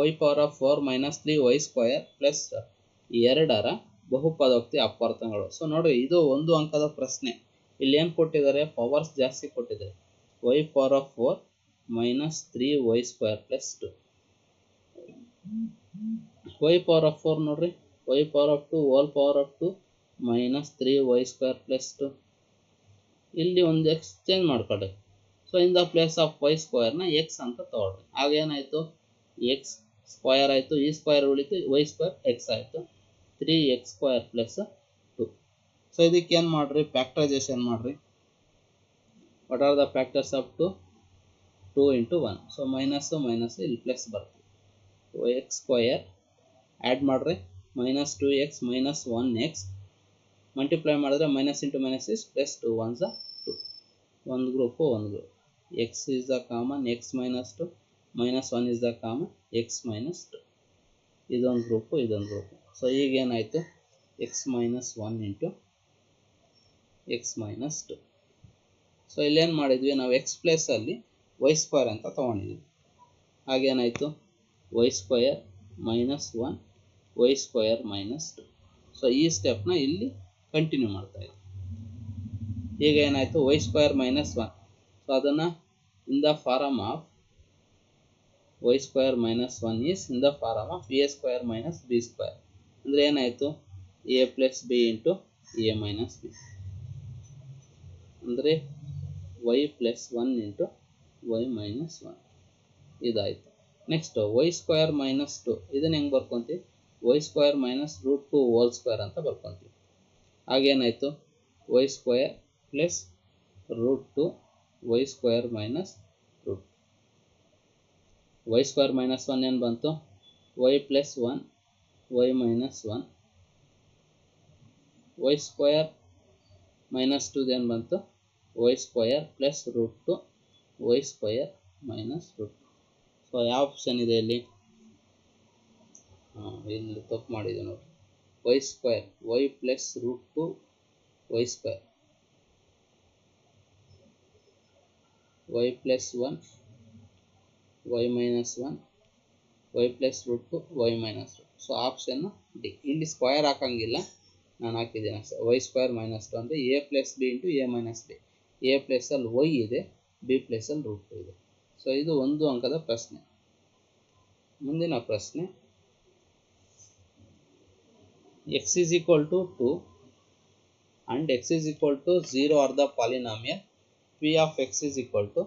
y power of 4 minus 3y square plus 2 ಬಹುಪದೋಕ್ತಿ ಅಪಾರ್ಥಗಳು. So ನೋಡಿ, ಇದು 1 ಅಂಕದ ಪ್ರಶ್ನೆ. ಇಲ್ಲಿ ಏನು ಕೊಟ್ಟಿದ್ದಾರೆ, ಪವರ್ಸ್ ಜಾಸ್ತಿ ಕೊಟ್ಟಿದ್ದಾರೆ. y power of 4 minus 3y square plus 2. y power of 4 ನೋಡ್ರಿ, y power of 2 whole power of 2 minus 3y square plus 2. ಇಲ್ಲಿ ಒಂದು ಎಕ್ಸ್ ಚೇಂಜ್ ಮಾಡ್ಕೊಳ್ಳಿ. So in the place of y ಸ್ಕ್ವಯರ್ನ ಎಕ್ಸ್ ಅಂತ ತಗೊಳ್ರಿ. ಆಗ ಏನಾಯಿತು, ಎಕ್ಸ್ ಸ್ಕ್ವಯರ್ ಆಯಿತು, ಈ ಸ್ಕ್ವಯರ್ ಉಳಿತು, ವೈ ಸ್ಕ್ವಯರ್ ಎಕ್ಸ್ ಆಯಿತು, 3x ಸ್ಕ್ವಯರ್ ಪ್ಲಸ್ 2. ಸೊ ಇದಕ್ಕೆ ಏನು ಮಾಡಿರಿ, ಫ್ಯಾಕ್ಟರೈಸೇಷನ್ ಮಾಡಿರಿ. What are the factors of 2 into 1. So minus minus ಇಲ್ಲಿ ಪ್ಲಸ್ ಬರ್ತದೆ. ಎಕ್ಸ್ ಸ್ಕ್ವಯರ್ ಆ್ಯಡ್ ಮಾಡಿದ್ರೆ minus 2x minus 1x multiply ಮಾಡಿದ್ರೆ minus into minus is plus 2 1s 2 ಒಂದು group x is the common x minus 2 minus 1 is the common x minus 2 ಇದೊಂದು ಗ್ರೂಪು ಸೊ ಈಗ ಏನಾಯಿತು x minus 1 into x minus 2 so ಇಲ್ಲೇನು ಮಾಡಿದ್ವಿ ನಾವು ಎಕ್ಸ್ ಪ್ಲೇಸಲ್ಲಿ ವೈ ಸ್ಕ್ವೇರ್ ಅಂತ ತೊಗೊಂಡಿದ್ವಿ ಹಾಗೇನಾಯಿತು y square minus 1 y square minus 2 so ಈ ಸ್ಟೆಪ್ನ ಇಲ್ಲಿ ಕಂಟಿನ್ಯೂ ಮಾಡ್ತಾ ಇದ್ದೀವಿ ಈಗ ಏನಾಯಿತು ವೈ ಸ್ಕ್ವಯರ್ ಮೈನಸ್ 1 ಸೊ ಅದನ್ನು in the form of y square minus 1 is in the form of a square minus b square ಅಂದರೆ ಏನಾಯಿತು a plus b into a minus b ಅಂದರೆ y plus 1 into y minus 1 ಇದಾಯಿತು ನೆಕ್ಸ್ಟ್ ವೈ ಸ್ಕ್ವಯರ್ ಮೈನಸ್ 2 ಇದನ್ನು ಹೆಂಗೆ ಬರ್ಕೊತೀವಿ y square minus root 2 whole square ಅಂತ ಬರ್ಕೊತೀವಿ ಹಾಗೇನಾಯಿತು y square plus root 2 y square minus root y square minus 1 ಏನು ಬಂತು y plus 1 y minus 1 y square minus 2 ಏನು ಬಂತು y square plus root 2 y square minus root so ಯಾವ ಆಪ್ಷನ್ ಇದೆ ಇಲ್ಲಿ ಇಲ್ಲಿ ತಪ್ಪು ಮಾಡಿದೆ ನೋಡಿ y square y plus root 2 y square y plus 1 y minus 1 y plus root 2 y minus 2 so option D ಇಲ್ಲಿ ಸ್ಕ್ವಯರ್ ಹಾಕಂಗಿಲ್ಲ ನಾನು ಹಾಕಿದ್ದೇನೆ ವೈ ಸ್ಕ್ವಯರ್ ಮೈನಸ್ 2 ಅಂದರೆ a plus b into a minus B A ಪ್ಲೇಸಲ್ಲಿ ವೈ ಇದೆ ಬಿ ಪ್ಲೇಸಲ್ಲಿ ರೂಟ್ 2 ಇದೆ ಸೊ ಇದು ಒಂದು ಅಂಕದ ಪ್ರಶ್ನೆ ಮುಂದಿನ ಪ್ರಶ್ನೆ x is equal to 2 and x is equal to 0 are the polynomial p of x is equal to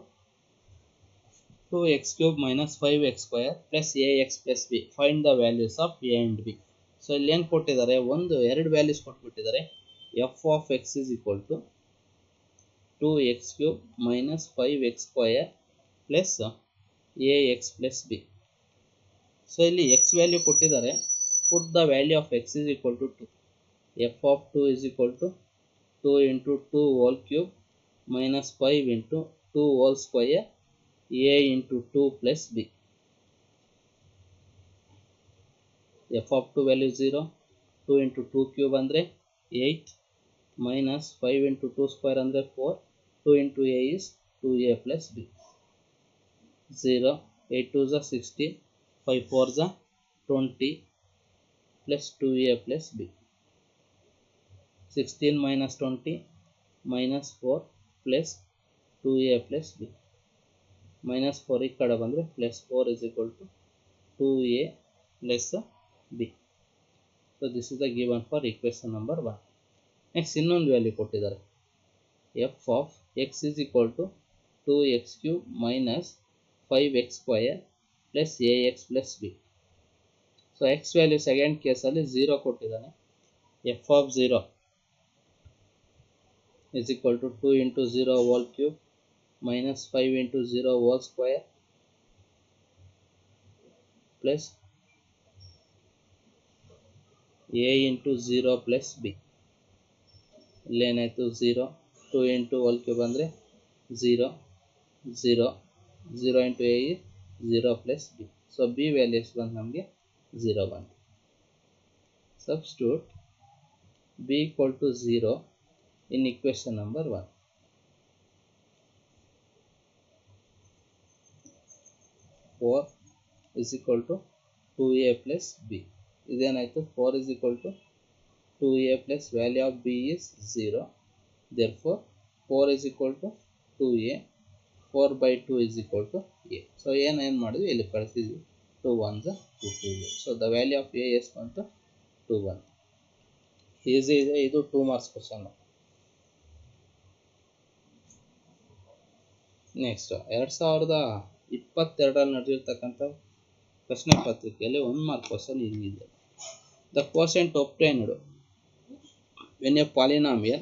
2x cube minus 5x square plus ax plus b find the values of a and b so ಇಲ್ಲಿ ಏನು ಕೊಟ್ಟಿದ್ದಾರೆ ಎರಡು values ಕೊಟ್ಬಿಟ್ಟಿದ್ದಾರೆ f of x is equal to 2x cube minus 5x square plus ax plus b so ಇಲ್ಲಿ x ವ್ಯಾಲ್ಯೂ ಕೊಟ್ಟಿದ್ದಾರೆ put the value of x is equal to 2 f of 2 is equal to 2 into 2 whole cube minus 5 into 2 whole square a into 2 plus b f of 2 value 0 2 into 2 cube ಅಂದರೆ 8 minus 5 into 2 square ಅಂದರೆ 4 2 into a is 2a plus b 0 8 2s are 16 5 4s are 20 plus 2a plus b 16 minus 20 minus 4 plus 2a plus b minus 4 ಈ ಕಡೆ ಬಂದರೆ plus 4 is equal to 2a plus b so this is the given for equation number 1 next ಇನ್ನೊಂದು ವ್ಯಾಲ್ಯೂ ಕೊಟ್ಟಿದ್ದಾರೆ f of x is equal to 2x cube minus 5x square plus ax plus b so x value second ಕೇಸಲ್ಲಿ 0 ಕೊಟ್ಟಿದ್ದಾನೆ f of 0 is equal to 2 into 0 whole cube minus 5 into 0 whole square plus a into 0 plus b ಇಲ್ಲೇನಾಯಿತು 0 2 ಇಂಟು ಹೋಲ್ ಕ್ಯೂಬ್ ಅಂದರೆ 0 0 0 into a 0 plus b so b values ಬಂದು ನಮಗೆ 0 1 substitute b equal to 0 in equation number 1 4 is equal to 2a plus b ಇದೇನಾಯಿತು 4 is equal to 2a plus value of b is 0 therefore 4 is equal to 2a 4 by 2 is equal to a so ಏನು ಮಾಡಿದ್ವಿ ಇಲ್ಲಿ ಕಳಿಸಿದ್ವಿ 2 1s 2 2 so the value of a is ಬಂತು 2 1 ಈಸಿ ಇದೆ ಇದು 2 ಮಾರ್ಕ್ಸ್ ಕ್ವಶನ್ ನೆಕ್ಸ್ಟ್ 2022 ನಡೆದಿರ್ತಕ್ಕಂಥ ಪ್ರಶ್ನೆ ಪತ್ರಿಕೆಯಲ್ಲಿ 1 ಮಾರ್ಕ್ ಕ್ವಶನ್ ಹೀಗಿದೆ the quotient obtained when a polynomial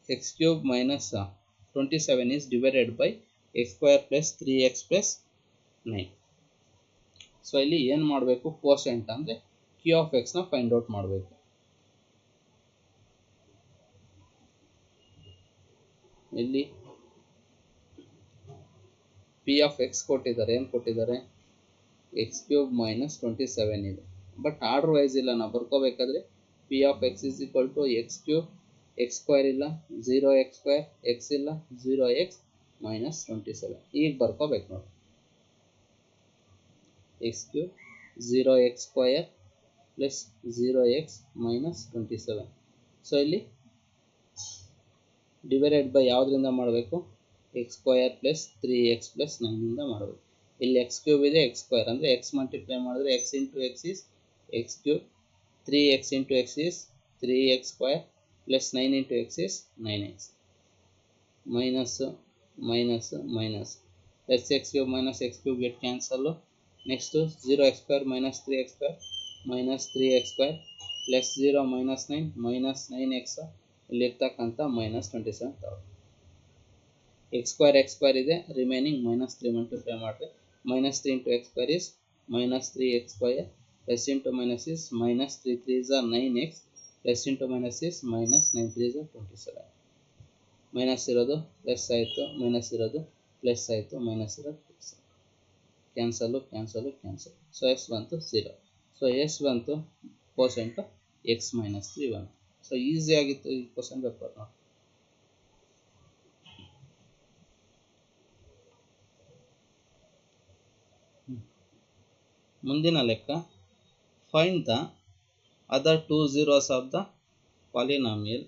x cube minus 27 is divided by x square plus 3x plus 9 so ಇಲ್ಲಿ ಏನು ಮಾಡಬೇಕು, ಕೋಸೆಂಟ್ ಅಂದರೆ ಕ್ಯೂ ಆಫ್ ಎಕ್ಸ್ನ ಫೈಂಡ್ ಔಟ್ ಮಾಡಬೇಕು. ಇಲ್ಲಿ ಪಿ ಆಫ್ ಎಕ್ಸ್ ಕೊಟ್ಟಿದ್ದಾರೆ, ಏನು ಕೊಟ್ಟಿದ್ದಾರೆ, ಎಕ್ಸ್ ಕ್ಯೂಬ್ ಮೈನಸ್ 27 ಇದೆ. ಬಟ್ ಆರ್ಡರ್ ವೈಸ್ ಇಲ್ಲ, ನಾವು ಬರ್ಕೋಬೇಕಾದ್ರೆ p of x is equal to x cube, x square ಇಲ್ಲ, 0x2, ಎಕ್ಸ್ ಇಲ್ಲ, 0x ಮೈನಸ್ 27. ಈಗ ಬರ್ಕೋಬೇಕು ನೋಡಿ, x cube 0x2 plus 0x minus 27. So ಇಲ್ಲಿ ಡಿವೈಡೆಡ್ ಬೈ ಯಾವುದರಿಂದ ಮಾಡಬೇಕು, x square plus 3x plus 9ಇಂದ ಮಾಡಬೇಕು. ಇಲ್ಲಿ ಎಕ್ಸ್ ಕ್ಯೂಬ್ ಇದೆ, ಎಕ್ಸ್ ಸ್ಕ್ವಯರ್ ಅಂದರೆ ಎಕ್ಸ್ ಮಲ್ಟಿಪ್ಲೈ ಮಾಡಿದ್ರೆ x into x is x cube, 3x into x is 3x square plus 9 into x is 9x. Minus minus minus plus x cube minus x cube get cancel. Next 0x2 minus 3x2 minus 3x2 plus 0 minus 9 minus 9x. ಇಲ್ಲಿರ್ತಕ್ಕಂಥ ಮೈನಸ್ 27 ತಗೊಳ್ಳಿ. ಎಕ್ಸ್ ಸ್ಕ್ವೇರ್ ಇದೆ, ರಿಮೈನಿಂಗ್ ಮೈನಸ್ 3 ಮಲ್ಟಿಪ್ಲೈ ಮಾಡಿದ್ರೆ minus 3 into x square is minus 3x2 plus into minus is minus 3 3s are 9x plus into minus is minus 9 3s are 27. Minus ಇರೋದು ಪ್ಲಸ್ ಆಯಿತು, ಮೈನಸ್ ಇರೋದು ಪ್ಲಸ್ ಆಯಿತು, ಮೈನಸ್ ಇರೋದು plus. Cancel cancel cancel. So S ಬಂತು 0. ಸೊ ಎಸ್ ಬಂತು ಕೋಸೆಂಟು ಎಕ್ಸ್ ಮೈನಸ್ 3 ಬಂತು. ಸೊ ಈಸಿ ಆಗಿತ್ತು ಈ ಕ್ವಶನ್ ಪೇಪರ್ ನೋಡಿ. ಮುಂದಿನ ಲೆಕ್ಕ, find the other 2 zeros of the polynomial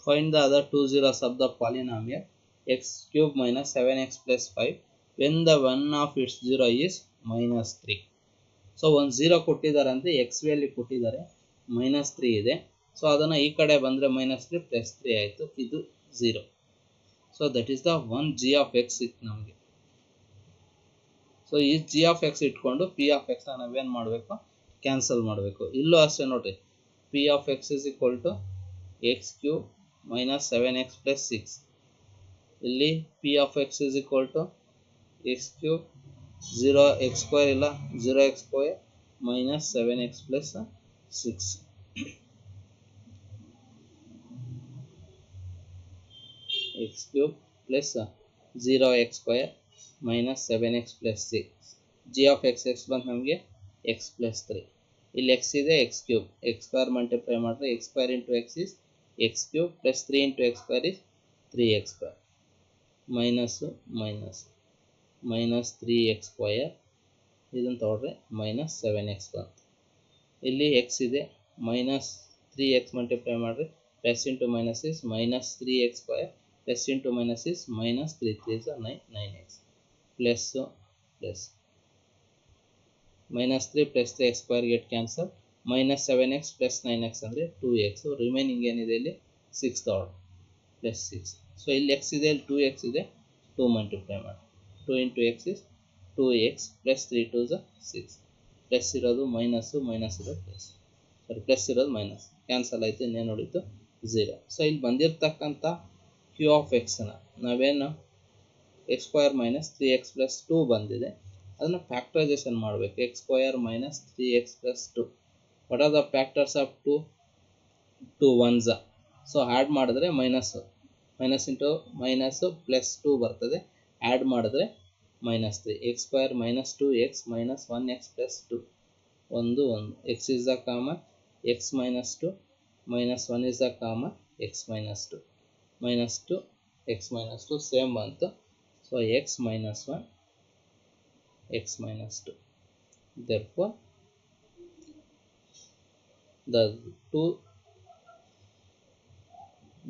find the other 2 zeros of the polynomial x cube minus 7x plus 5 when the one of its zero is minus 3. So ಒಂದು 0 ಕೊಟ್ಟಿದ್ದಾರೆ ಅಂದರೆ ಎಕ್ಸ್ ವ್ಯಾಲ್ಯೂ ಕೊಟ್ಟಿದ್ದಾರೆ, ಮೈನಸ್ 3 ಇದೆ. ಸೊ ಅದನ್ನು ಈ ಕಡೆ ಬಂದರೆ ಮೈನಸ್ 3 ಪ್ಲಸ್ 3 ಆಯಿತು, ಇದು 0. So that is the one g of x ಇತ್ತು ನಮಗೆ. ಸೊ ಈ ಜಿ ಆಫ್ ಎಕ್ಸ್ ಇಟ್ಕೊಂಡು ಪಿ ಆಫ್ ಎಕ್ಸ್ನ ನಾವೇನು ಮಾಡಬೇಕು, ಕ್ಯಾನ್ಸಲ್ ಮಾಡಬೇಕು. ಇಲ್ಲೂ ಅಷ್ಟೇ ನೋಡಿರಿ, p of x is equal to x cube minus 7x plus 6. ಇಲ್ಲಿ p of x is equal to x cube 0x2 ಇಲ್ಲ 0x2 minus 7x plus 6. X cube plus 0x2 minus 7x plus 6. G of x X ಬಂತು ನಮಗೆ ಎಕ್ಸ್ ಪ್ಲಸ್ 3. ಇಲ್ಲಿ ಎಕ್ಸ್ ಇದೆ, x cube, x square multiply ಮಾಡಿದ್ರೆ x square into x is x cube plus 3 into x square is 3x square minus minus minus 3x square, ಇದನ್ನು ತಗೊಂಡ್ರೆ ಮೈನಸ್ 7x ಬಂತು. ಇಲ್ಲಿ ಎಕ್ಸ್ ಇದೆ, ಮೈನಸ್ 3x ಮಲ್ಟಿಪ್ಲೈ ಮಾಡಿದ್ರೆ plus into minus is minus 3x square plus into minus is minus 3 3s are 9 9x plus plus minus 3 plus 3 X square get cancel, minus 7x plus 9x ಅಂದರೆ 2x. ರಿಮೈನಿಂಗ್ ಏನಿದೆ ಇಲ್ಲಿ 6 ತಗೊಳ್ಳಿ ಪ್ಲಸ್ 6. ಸೊ ಇಲ್ಲಿ ಎಕ್ಸ್ ಇದೆ, ಇಲ್ಲಿ 2x ಇದೆ, 2 ಮಲ್ಟಿಪ್ಲೈ ಮಾಡಿ 2 into x is 2x plus 3 2s are 6. Plus ಇರೋದು ಮೈನಸ್ಸು, ಮೈನಸ್ ಇರೋದು ಪ್ಲಸ್, ಸಾರಿ ಪ್ಲಸ್ ಇರೋದು ಮೈನಸ್, ಕ್ಯಾನ್ಸಲ್ ಆಯಿತು, ಇನ್ನೇನು ಉಳಿತು 0. ಸೊ ಇಲ್ಲಿ ಬಂದಿರತಕ್ಕಂಥ ಕ್ಯೂ ಆಫ್ ಎಕ್ಸ್ನ ನಾವೇನು X square minus 3x plus 2 ಬಂದಿದೆ, ಅದನ್ನು ಫ್ಯಾಕ್ಟರೈಸೇಷನ್ ಮಾಡಬೇಕು. X square minus 3x plus 2. What are the factors of 2 1s. So add ಮಾಡಿದ್ರೆ minus, minus into minus plus 2 ಬರ್ತದೆ, ಆ್ಯಡ್ ಮಾಡಿದ್ರೆ minus 3. X square minus 2x minus 1x plus 2 1 1. X is the common, x minus 2 minus 1 is the common, x minus 2 minus 2 x minus 2 same ಬಂತು. So x minus 1 x minus 2. Therefore, the 2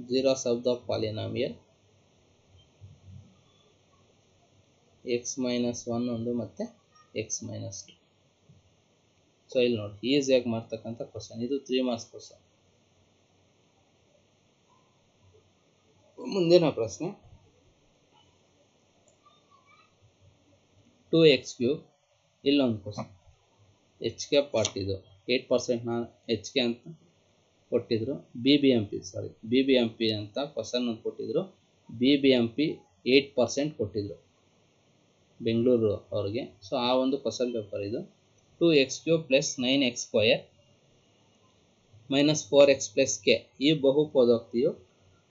zeros of the polynomial x minus 1 ಒಂದು ಮತ್ತೆ x minus 2. ಸೊ ಇಲ್ಲಿ ನೋಡಿ, ಈಸಿಯಾಗಿ ಮಾಡ್ತಕ್ಕಂಥ ಕ್ವಶನ್ ಇದು, 3 ಮಾರ್ಕ್ಸ್ ಕ್ವಶನ್. ಮುಂದಿನ ಪ್ರಶ್ನೆ, 2x ಕ್ಯೂಬ್. ಇಲ್ಲೊಂದು ಕ್ವಶನ್, ಎಚ್ ಕೆ ಪಾರ್ಟ್ ಇದು 8%ನ ಎಚ್ ಕೆ ಅಂತ ಕೊಟ್ಟಿದ್ರು, ಬಿ ಬಿ ಎಂ ಪಿ ಅಂತ ಕ್ವಶನ್ ಒಂದು ಕೊಟ್ಟಿದ್ರು. ಬಿ ಬಿ ಎಂ ಪಿ 8% ಕೊಟ್ಟಿದ್ರು ಬೆಂಗಳೂರು ಅವ್ರಿಗೆ. ಸೊ ಆ ಒಂದು ಕ್ವಶನ್ ಪೇಪರ್ ಇದು. 2x³ plus 9x² minus 4x plus K ಈ ಬಹುಪದೋಕ್ತಿಯು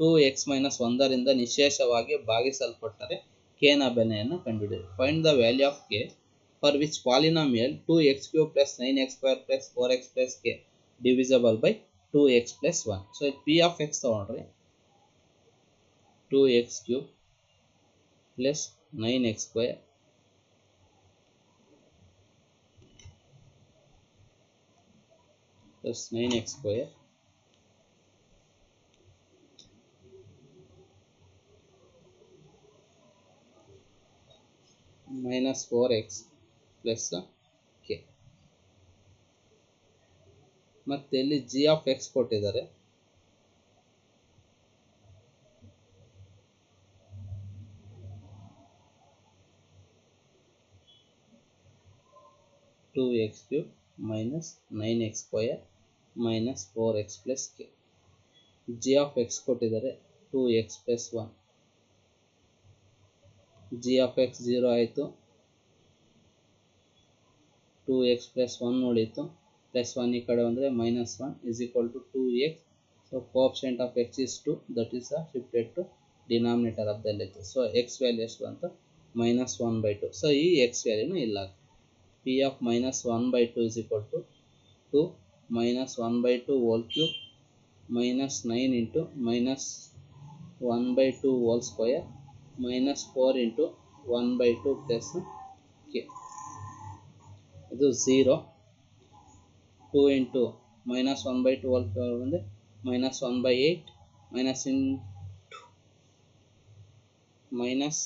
2x ಮೈನಸ್ 1ರಿಂದ ನಿಶೇಷವಾಗಿ ಭಾಗಿಸಲ್ಪಟ್ಟರೆ k ನ ಬೆಲೆಯನ್ನು ಕಂಡುಹಿಡಿಯಿರಿ. Find the value of k for which polynomial 2x³ plus 9x² plus 4x plus K divisible by 2x plus 1. So p of X ತಗೊಂಡ್ರಿ 2x³ plus 9x² plus 9x² minus 4x plus k. ಮತ್ತೆ ಇಲ್ಲಿ g of x ಕೊಟ್ಟಿದ್ದಾರೆ. Two x³ minus 9x² minus 4x plus k. g of x ಕೊಟ್ಟಿದ್ದಾರೆ 2x plus 1. g of x 0 ಆಯಿತು, 2x plus 1 ಉಳಿತು, plus 1 ಈ ಕಡೆ ಬಂದರೆ minus 1 is equal to 2x. So coefficient of x is 2, that is shifted to denominator of the LHS. So x value ಎಷ್ಟು ಬಂತು minus 1 by 2. ಸೊ ಈ x ವ್ಯಾಲ್ಯೂನು ಇಲ್ಲ. p of minus 1 by 2 is equal to 2 minus 1 by 2 whole cube minus 9 into minus 1 by 2 whole square minus 4 into 1 by 2 plus k. ಇದು 0. 2 into minus 1 by 2 whole square ಬಂದರೆ minus 1 by 8 minus into minus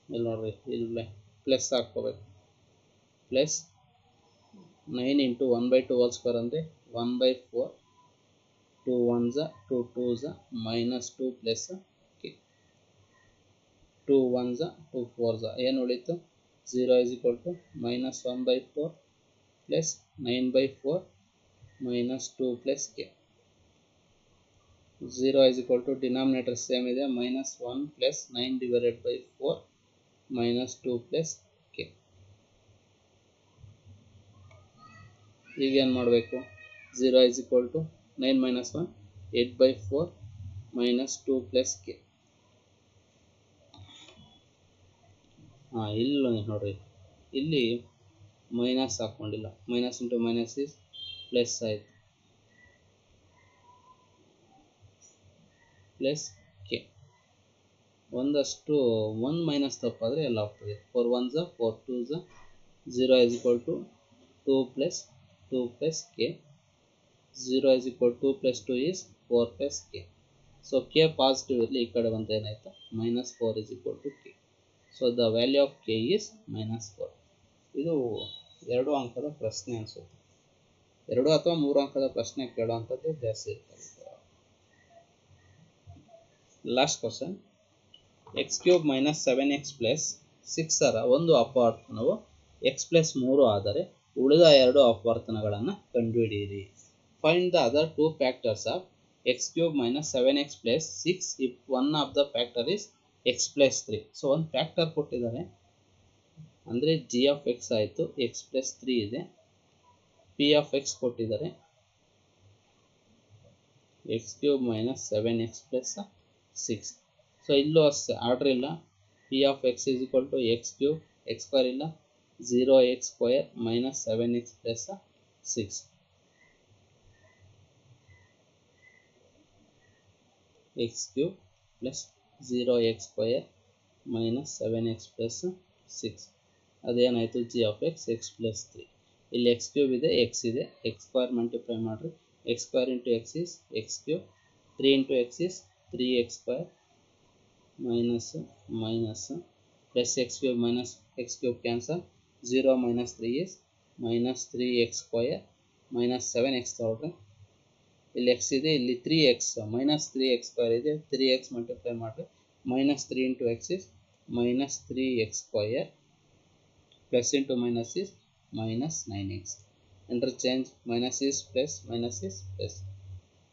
ಇಲ್ಲಿ ನೋಡ್ರಿ ಇಲ್ಲಿ ಪ್ಲಸ್ ಹಾಕ್ಕೋಬೇಕು. Plus 9 into 1 by 2 whole square ಅಂದರೆ 1 by 4, 2 1s 2 2s minus 2 plus k, 2 1s 2 4s ಏನು ಉಳಿತು 0 is equal to minus 1 by 4 plus 9 by 4 minus 2 plus k. 0 is equal to denominator same ಇದೆ minus 1 plus 9 divided by 4 minus 2 plus k. ಈಗ ಏನು ಮಾಡಬೇಕು 0 is equal to 9 minus 1 8 by 4 minus 2 plus k. ಇಲ್ಲಿ ನೋಡ್ರಿ ಇಲ್ಲಿ ಮೈನಸ್ ಹಾಕೊಂಡಿಲ್ಲ, minus into minus is plus ಆಯಿತು ಪ್ಲಸ್ ಕೆ. ಒಂದಷ್ಟು 1 ಮೈನಸ್ ತಪ್ಪಾದರೆ ಎಲ್ಲ ಹೋಗ್ತದೆ. 4 1s 4 2s 0 is equal to 2 plus 2 plus k. 0 is equal to 2 plus 2 is 4 plus k. So k positive ಇರಲಿ, ಈ ಕಡೆ ಬಂದರೆ ಏನಾಯಿತು minus 4 is equal to k. So the value of k is minus 4. ಇದು 2 ಅಂಕದ ಪ್ರಶ್ನೆ ಅನಿಸುತ್ತೆ. 2 ಅಥವಾ 3 ಅಂಕದ ಪ್ರಶ್ನೆ ಕೇಳುವಂಥದ್ದು ಜಾಸ್ತಿ ಇರ್ತದೆ. Last question x³ minus 7x plus 6ರ ಒಂದು ಅಪವರ್ತನವು x plus 3 ಆದರೆ ಉಳಿದ 2 ಅಪವರ್ತನಗಳನ್ನು ಕಂಡುಹಿಡಿಯಿರಿ. Find the other 2 factors of x³ minus 7x plus 6 if one of the factor is x plus 3. So ಒಂದು ಫ್ಯಾಕ್ಟರ್ ಕೊಟ್ಟಿದ್ದಾರೆ ಅಂದರೆ g of x ಆಯಿತು, x plus 3 ಇದೆ, p of x ಕೊಟ್ಟಿದ್ದಾರೆ x³ minus 7x plus 6. So ಇಲ್ಲೂ ಅಷ್ಟೇ ಆರ್ಡರ್ ಇಲ್ಲ. p of x is equal to x³ x² ಇಲ್ಲ, 0x² minus 7x plus 6. x³ plus 0x² minus 7x plus 6 ಅದೇನಾಯಿತು g of x x plus 3. ಇಲ್ಲಿ x³ ಇದೆ, x ಇದೆ, x² ಮಲ್ಟಿಪ್ಲೈ ಮಾಡಿರಿ, x² into x is x³, 3 into x is 3x² minus minus plus x³ minus x³ cancel, 0 minus 3 is minus 3x² minus 7x ತಗೊಳ್ರಿ. ಇಲ್ಲಿ x ಇದೆ, ಇಲ್ಲಿ 3x minus 3x² ಇದೆ, 3x ಮಲ್ಟಿಪ್ಲೈ ಮಾಡಿರಿ, minus 3 into x is minus 3x² plus into minus is minus 9x. Interchange minus is plus minus is plus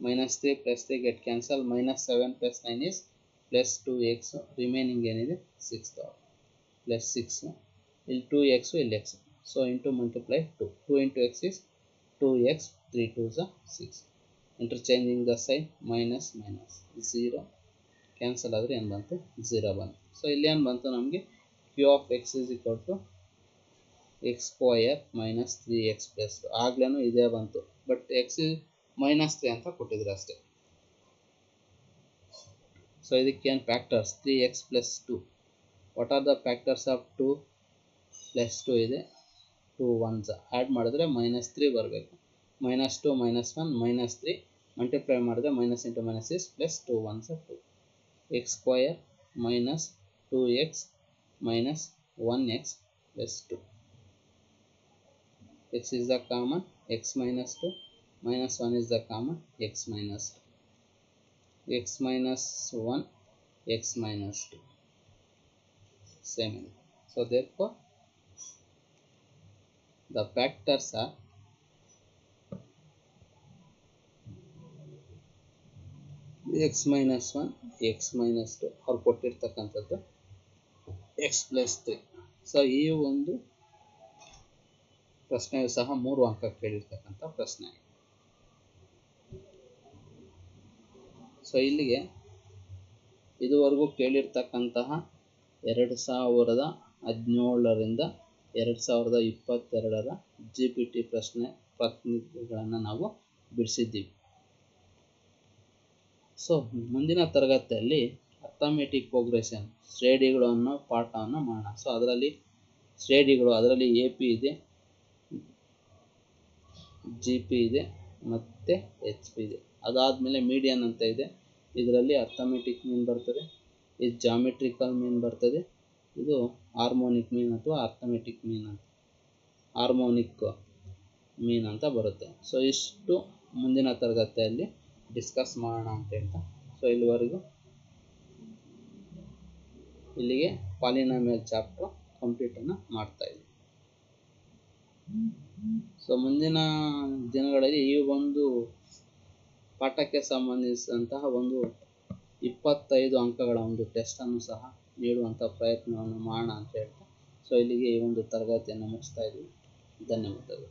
minus 3 plus 3 get cancel, minus 7 plus 9 is plus 2x, remaining ಏನಿದೆ 6 plus 6 ಇಲ್ಲಿ 2x ಇಲ್ಲಿ x, so into multiply 2 into x is 2x, 3 2s are 6, interchanging the sign, minus minus 0 cancel ಆದರೆ ಏನು ಬಂತು 0 ಬಂತು. ಸೊ ಇಲ್ಲಿ ಏನು ಬಂತು ನಮಗೆ q of x is equal to x square minus 3x plus 2, ಆಗ್ಲೇನು ಇದೇ ಬಂತು, ಬಟ್ x minus 3 ಅಂತ ಕೊಟ್ಟಿದ್ರು ಅಷ್ಟೇ. ಸೊ ಇದಕ್ಕೇನು factors 3x plus 2, what are the factors of 2 plus 2 ಇದೆ 2 1s, ಆ್ಯಡ್ ಮಾಡಿದ್ರೆ minus 3 ಬರಬೇಕು, minus 2 minus 1 minus 3 ಮಲ್ಟಿಪ್ಲೈ ಮಾಡಿದ್ರೆ minus into minus is plus 2 1s 2, x square minus 2x minus 1x plus 2, x is the common, x minus 2 minus 1 is the common, x minus 2, x minus 1 x minus 2 same. So therefore the factors are x minus 1 x minus 2 ಅವ್ರು ಕೊಟ್ಟಿರ್ತಕ್ಕಂಥದ್ದು x plus 3. ಸೊ ಈ ಒಂದು ಪ್ರಶ್ನೆಯು ಸಹ 3 ಅಂಕ ಕೇಳಿರ್ತಕ್ಕಂಥ ಪ್ರಶ್ನೆ. ಸೊ ಇಲ್ಲಿಗೆ ಇದುವರೆಗೂ ಕೇಳಿರ್ತಕ್ಕಂತಹ 2017ರಿಂದ 2022ರ GPT ಪ್ರಶ್ನೆಗಳನ್ನು ನಾವು ಬಿಡಿಸಿದ್ದೀವಿ. ಸೊ ಮುಂದಿನ ತರಗತಿಯಲ್ಲಿ ಅರ್ಥಮೆಟಿಕ್ ಪ್ರೋಗ್ರೆಷನ್ ಶ್ರೇಣಿಗಳು ಅನ್ನೋ ಪಾಠವನ್ನು ಮಾಡೋಣ. ಸೊ ಅದರಲ್ಲಿ ಶ್ರೇಣಿಗಳು, ಅದರಲ್ಲಿ AP ಇದೆ, GP ಇದೆ ಮತ್ತು HP ಇದೆ. ಅದಾದಮೇಲೆ ಮೀಡಿಯನ್ ಅಂತ ಇದೆ, ಇದರಲ್ಲಿ ಅರ್ಥಮೆಟಿಕ್ ಮೀನ್ ಬರ್ತದೆ, ಇದು ಜಾಮೆಟ್ರಿಕಲ್ ಮೀನ್ ಬರ್ತದೆ, ಇದು ಹಾರ್ಮೋನಿಕ್ ಮೀನ್ ಅಥವಾ ಅರ್ಥಮೆಟಿಕ್ ಮೀನ್ ಅಂತ ಹಾರ್ಮೋನಿಕ್ ಮೀನ್ ಅಂತ ಬರುತ್ತೆ. ಸೊ ಇಷ್ಟು ಮುಂದಿನ ತರಗತಿಯಲ್ಲಿ ಡಿಸ್ಕಸ್ ಮಾಡೋಣ ಅಂತ ಹೇಳ್ತಾ, ಸೊ ಇಲ್ಲಿಗೆ ಪಾಲಿನಾಮಿಯಲ್ ಚಾಪ್ಟರ್ ಕಂಪ್ಲೀಟನ್ನು ಮಾಡ್ತಾ ಇದ್ದೀವಿ. ಸೊ ಮುಂದಿನ ದಿನಗಳಲ್ಲಿ ಈ ಒಂದು ಪಾಠಕ್ಕೆ ಸಂಬಂಧಿಸಿದಂತಹ ಒಂದು 25 ಅಂಕಗಳ ಒಂದು ಟೆಸ್ಟನ್ನು ಸಹ ನೀಡುವಂಥ ಪ್ರಯತ್ನವನ್ನು ಮಾಡೋಣ ಅಂತ ಹೇಳ್ತಾ, ಸೊ ಇಲ್ಲಿಗೆ ಈ ಒಂದು ತರಗತಿಯನ್ನು ಮುಗಿಸ್ತಾ ಇದ್ದೀವಿ. ಧನ್ಯವಾದಗಳು.